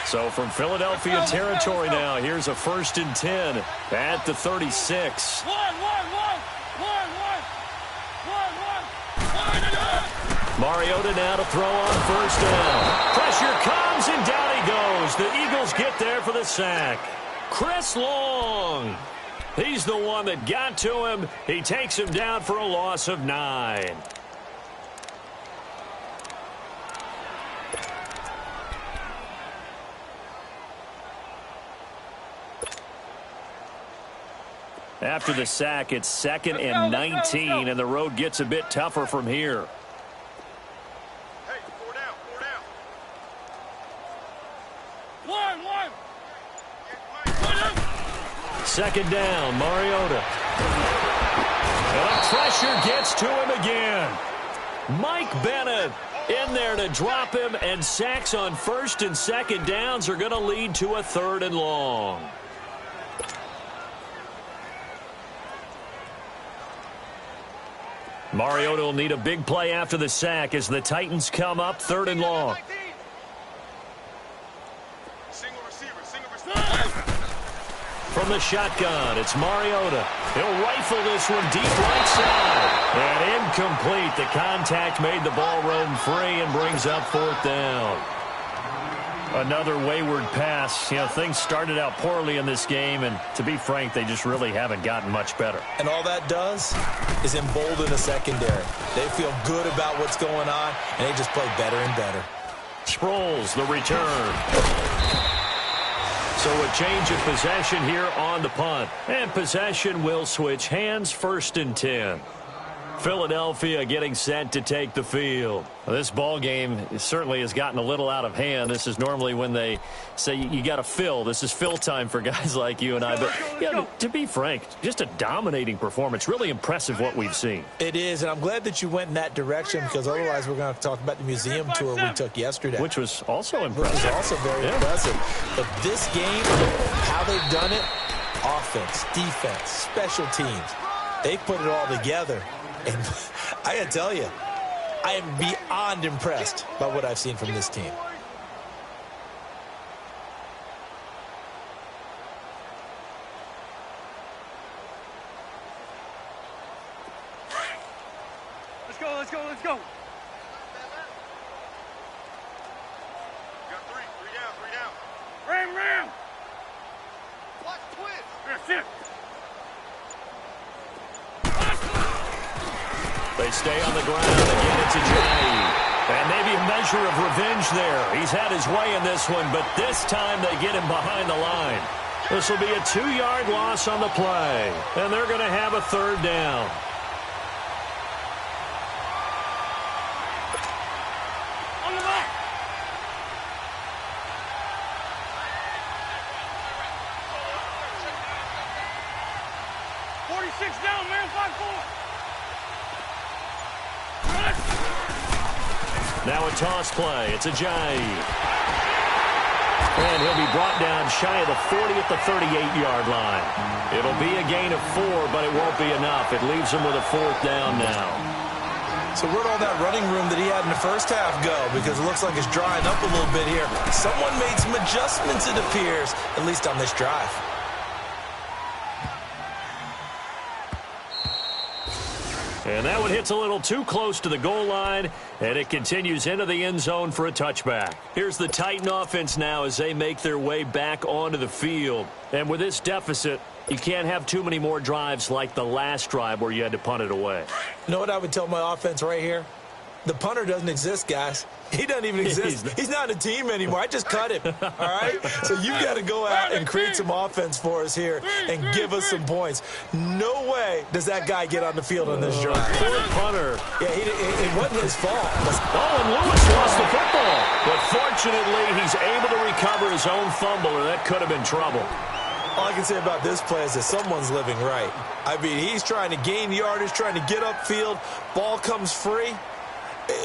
A: So from Philadelphia territory now, here's a first and 10 at the 36. Mariota now to throw on first down. Pressure comes, and down he goes. The Eagles get there for the sack. Chris Long. He's the one that got to him. He takes him down for a loss of 9. After the sack, it's 2nd and 19, and the road gets a bit tougher from here.
C: Hey, 4 down, 4 down. One.
A: second down, Mariota. And the pressure gets to him again. Mike Bennett in there to drop him, and sacks on first and second downs are going to lead to a third and long. Mariota will need a big play after the sack as the Titans come up third and long. From the shotgun, it's Mariota. He'll rifle this one deep right side. And incomplete. The contact made the ball roam free and brings up fourth down. Another wayward pass. You know, things started out poorly in this game, and to be frank, they just really haven't gotten much better.
B: And all that does is embolden the secondary. They feel good about what's going on, and they just play better and better.
A: Sproles, the return. So a change of possession here on the punt. And possession will switch hands, first and 10. Philadelphia getting set to take the field. Well, this ball game certainly has gotten a little out of hand. This is normally when they say you got to fill. This is fill time for guys like you and I. But yeah, to be frank, just a dominating performance. Really impressive what we've seen.
B: It is, and I'm glad that you went in that direction, because otherwise we're going to talk about the museum tour we took yesterday.
A: Which was also impressive.
B: Which was also very impressive. But this game, how they've done it, offense, defense, special teams, they put it all together. And I got to tell you, I am beyond impressed by what I've seen from this team.
C: Let's go, let's go, let's go. Got three down. Ram. Watch twist. That's it.
A: They stay on the ground. Again, it's Ajayi. And maybe a measure of revenge there. He's had his way in this one, but this time they get him behind the line. This will be a 2-yard loss on the play, and they're going to have a third down.
C: On the back. 46 down, man. 5-4.
A: Now a toss play. It's Ajayi. And he'll be brought down shy of the 40 at the 38-yard line. It'll be a gain of 4, but it won't be enough. It leaves him with a fourth down now.
B: So where'd all that running room that he had in the first half go? Because it looks like it's drying up a little bit here. Someone made some adjustments, it appears, at least on this drive.
A: And that one hits a little too close to the goal line, and it continues into the end zone for a touchback. Here's the Titan offense now as they make their way back onto the field. And with this deficit, you can't have too many more drives like the last drive where you had to punt it away.
B: You know what I would tell my offense right here? The punter doesn't exist, guys. He doesn't even exist. He's not a team anymore. I just cut him, all right? So you got to go out and create some offense for us here and give us some points. No way does that guy get on the field on this drive.
A: Poor punter.
B: Yeah, it wasn't his fault.
A: Oh, and Lewis lost the football. But fortunately, he's able to recover his own fumble, or that could have been trouble.
B: All I can say about this play is that someone's living right. I mean, he's trying to gain yardage, trying to get upfield. Ball comes free.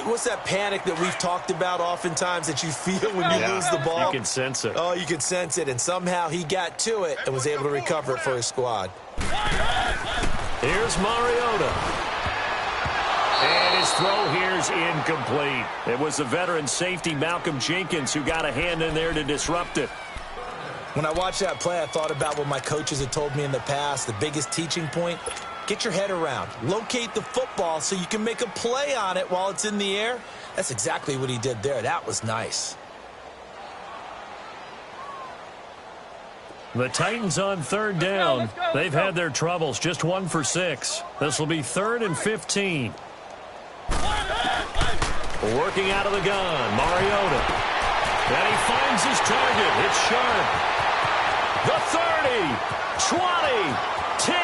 B: What's that panic that we've talked about oftentimes that you feel when you lose the ball?
A: You can sense it.
B: Oh, you can sense it, and somehow he got to it and was able to recover it for his squad.
A: Here's Mariota. And his throw here's incomplete. It was the veteran safety Malcolm Jenkins who got a hand in there to disrupt it.
B: When I watched that play, I thought about what my coaches had told me in the past. The biggest teaching point, get your head around. Locate the football so you can make a play on it while it's in the air. That's exactly what he did there. That was nice.
A: The Titans on third down. They've had their troubles, just 1 for 6. This will be 3rd and 15. Working out of the gun, Mariota. And he finds his target. It's Sharp. The 30, 20, 10.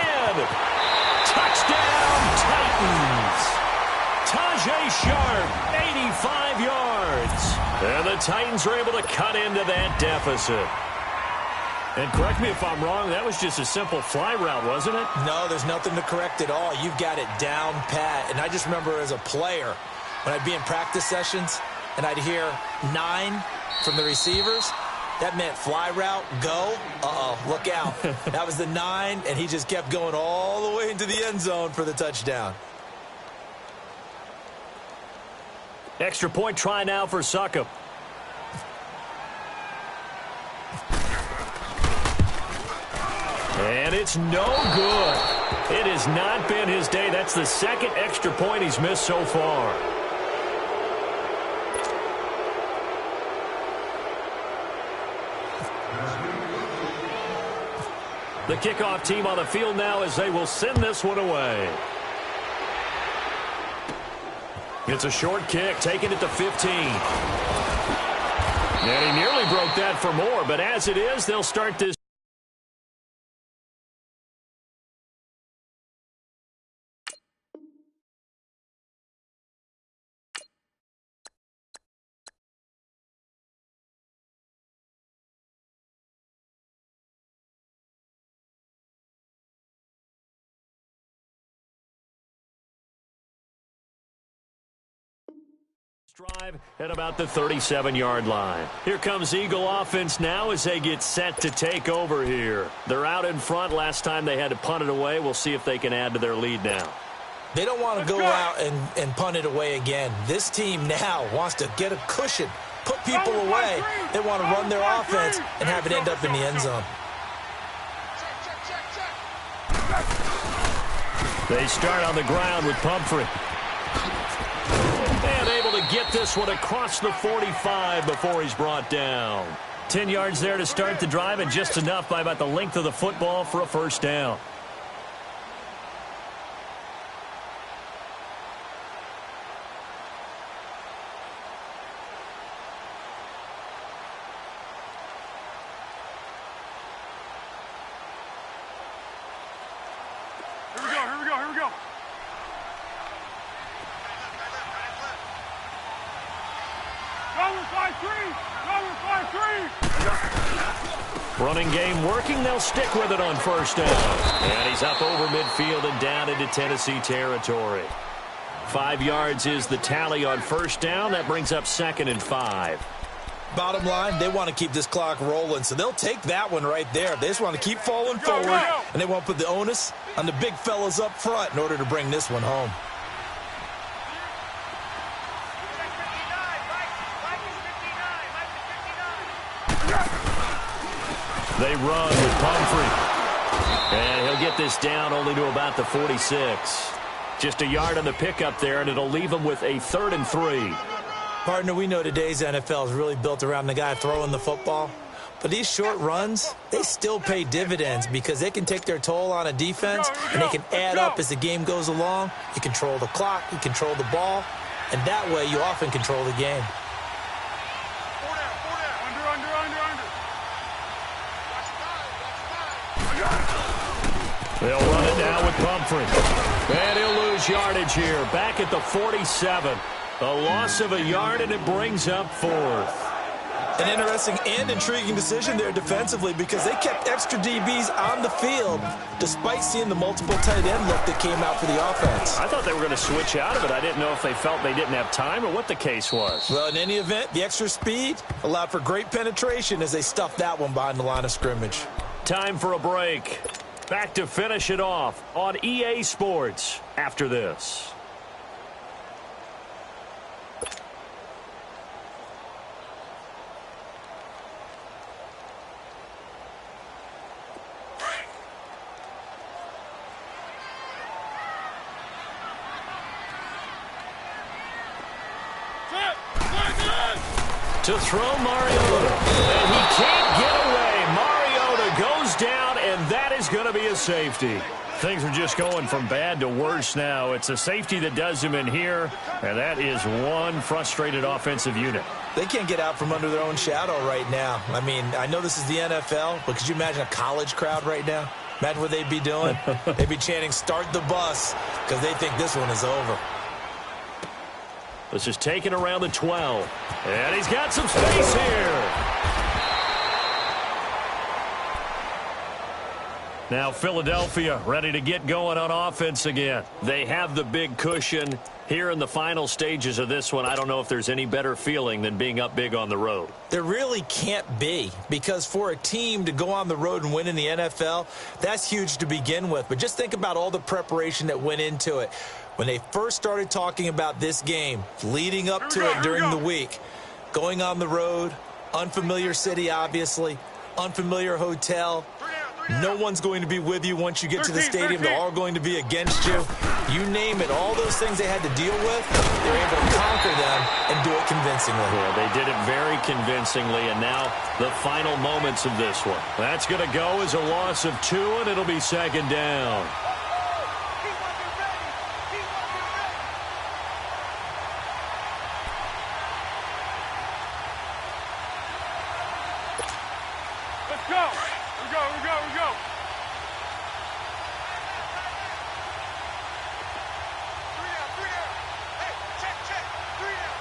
A: Touchdown, Titans. Tajay Sharp, 85 yards. And the Titans are able to cut into that deficit. And correct me if I'm wrong, that was just a simple fly route, wasn't it?
B: No, there's nothing to correct at all. You've got it down pat. And I just remember as a player, when I'd be in practice sessions and I'd hear 9 from the receivers, that meant fly route, go. Uh-oh, look out. That was the 9, and he just kept going all the way into the end zone for the touchdown.
A: Extra point try now for Succop. And it's no good. It has not been his day. That's the second extra point he's missed so far. The kickoff team on the field now as they will send this one away. It's a short kick, taking it to 15. And he nearly broke that for more, but as it is, they'll start this. Drive at about the 37-yard line. Here comes Eagle offense now as they get set to take over here. They're out in front. Last time they had to punt it away. We'll see if they can add to their lead now.
B: They don't want to go out and punt it away again. This team now wants to get a cushion, put people away. They want to run their offense and have it end up in the end zone.
A: They start on the ground with Pumphrey. And able to get this one across the 45 before he's brought down. 10 yards there to start the drive, and just enough by about the length of the football for a first down.
C: Here we go.
A: Running game working. They'll stick with it on first down. And he's up over midfield and down into Tennessee territory. 5 yards is the tally on first down. That brings up 2nd and 5.
B: Bottom line, they want to keep this clock rolling, so they'll take that one right there. They just want to keep falling forward, and they want to put the onus on the big fellas up front in order to bring this one home.
A: They run with Pumphrey. And he'll get this down only to about the 46. Just a yard on the pickup there, and it'll leave him with a 3rd and 3.
B: Partner, we know today's NFL is really built around the guy throwing the football. But these short runs, they still pay dividends because they can take their toll on a defense, and they can add up as the game goes along. You control the clock, you control the ball, and that way you often control the game.
A: They'll run it now with Pumphrey. And he'll lose yardage here. Back at the 47. A loss of a yard, and it brings up 4th.
B: An interesting and intriguing decision there defensively because they kept extra DBs on the field despite seeing the multiple tight end look that came out for the offense.
A: I thought they were going to switch out of it. I didn't know if they felt they didn't have time or what the case was.
B: Well, in any event, the extra speed allowed for great penetration as they stuffed that one behind the line of scrimmage.
A: Time for a break. Back to finish it off on EA Sports after this. To throw Mariota, and he can't get away. Mariota goes down, and that is going to be a safety. Things are just going from bad to worse now. It's a safety that does him in here, and that is one frustrated offensive unit.
B: They can't get out from under their own shadow right now. I mean, I know this is the NFL, but could you imagine a college crowd right now? Imagine what they'd be doing. They'd be chanting, "Start the bus," because they think this one is over.
A: This is taken around the 12. And he's got some space here. Now Philadelphia ready to get going on offense again. They have the big cushion. Here in the final stages of this one, I don't know if there's any better feeling than being up big on the road.
B: There really can't be, because for a team to go on the road and win in the NFL, that's huge to begin with. But just think about all the preparation that went into it. When they first started talking about this game, leading up to it during the week, going on the road, unfamiliar city, obviously, unfamiliar hotel. No one's going to be with you once you get to the stadium. They're all going to be against you. You name it, all those things they had to deal with, they're able to conquer them and do it convincingly.
A: Yeah, they did it very convincingly, and now the final moments of this one. That's going to go as a loss of 2, and it'll be second down.
C: Let's go. We go. Three down. Hey, check. Three down.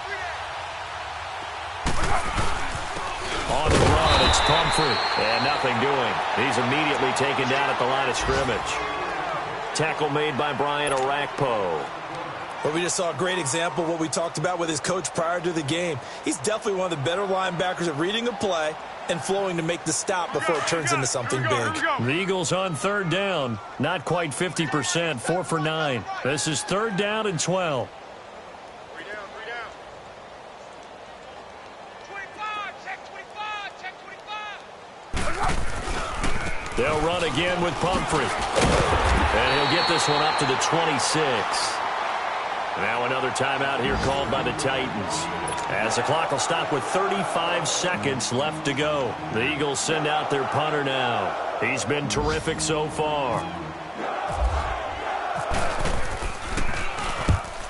A: On the run, it's Pumphrey. And nothing doing. He's immediately taken down at the line of scrimmage. Tackle made by Brian Orakpo.
B: Well, we just saw a great example of what we talked about with his coach prior to the game. He's definitely one of the better linebackers at reading a play and flowing to make the stop before it turns into something big.
A: The Eagles on third down. Not quite 50%, 4 for 9. This is third down and 12.
C: Three down. 25, check 25.
A: They'll run again with Pumphrey. And he'll get this one up to the 26. Now another timeout here called by the Titans. As the clock will stop with 35 seconds left to go. The Eagles send out their punter now. He's been terrific so far.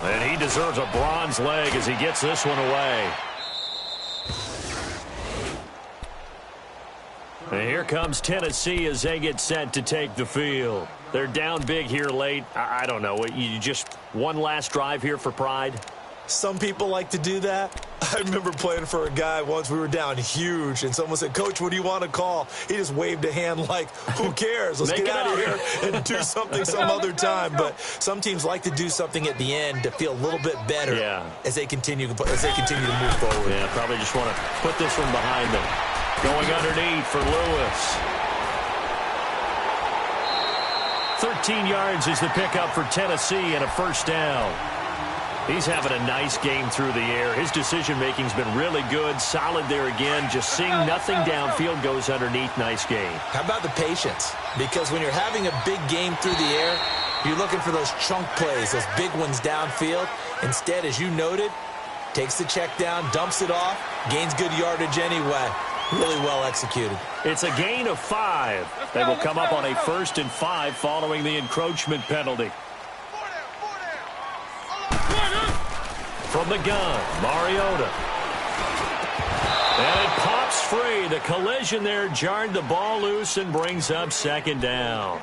A: And he deserves a bronze leg as he gets this one away. And here comes Tennessee as they get set to take the field. They're down big here late. I don't know. You just one last drive here for pride?
B: Some people like to do that. I remember playing for a guy once. We were down huge, and someone said, "Coach, what do you want to call?" He just waved a hand like, who cares? Let's get out of here and do something some other time. But some teams like to do something at the end to feel a little bit better as they continue to move forward.
A: Yeah, probably just want to put this one behind them. Going underneath for Lewis. 13 yards is the pickup for Tennessee and a first down. He's having a nice game through the air. His decision-making's been really good. Solid there again. Just seeing nothing downfield goes underneath. Nice game.
B: How about the patience? Because when you're having a big game through the air, you're looking for those chunk plays, those big ones downfield. Instead, as you noted, takes the check down, dumps it off, gains good yardage anyway. Really well executed.
A: It's a gain of 5. They will come up on a 1st and 5 following the encroachment penalty. From the gun, Mariota. And it pops free. The collision there jarred the ball loose and brings up second down.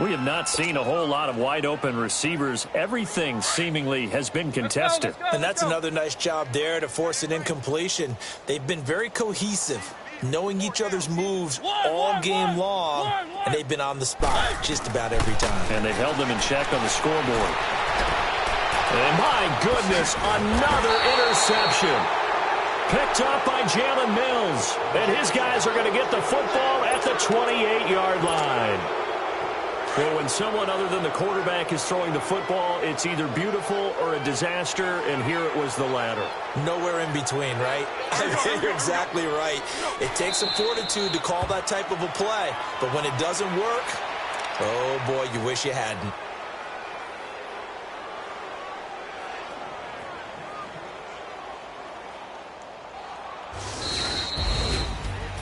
A: We have not seen a whole lot of wide-open receivers. Everything seemingly has been contested.
B: And that's another nice job there to force an incompletion. They've been very cohesive, knowing each other's moves all game long, and they've been on the spot just about every time.
A: And they've held them in check on the scoreboard. And my goodness, another interception. Picked up by Jalen Mills. And his guys are going to get the football at the 28-yard line. Well, when someone other than the quarterback is throwing the football, it's either beautiful or a disaster, and here it was the latter.
B: Nowhere in between, right? You're exactly right. It takes some fortitude to call that type of a play, but when it doesn't work, oh boy, you wish you hadn't.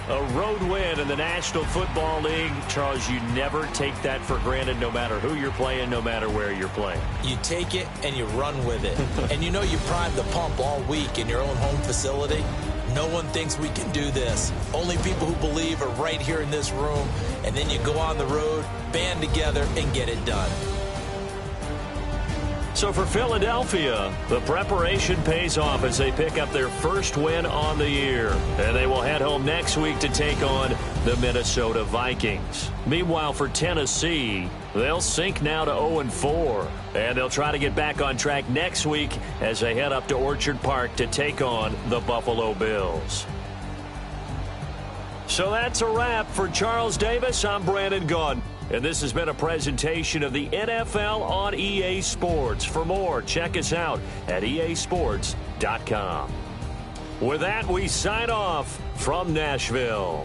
A: A road win in the National Football League. Charles, you never take that for granted no matter who you're playing, no matter where you're playing.
B: You take it and you run with it. And you know you primed the pump all week in your own home facility. No one thinks we can do this. Only people who believe are right here in this room. And then you go on the road, band together, and get it done.
A: So for Philadelphia, the preparation pays off as they pick up their first win on the year. And they will head home next week to take on the Minnesota Vikings. Meanwhile, for Tennessee, they'll sink now to 0-4. And they'll try to get back on track next week as they head up to Orchard Park to take on the Buffalo Bills. So that's a wrap. For Charles Davis, I'm Brandon Gaudin. And this has been a presentation of the NFL on EA Sports. For more, check us out at easports.com. With that, we sign off from Nashville.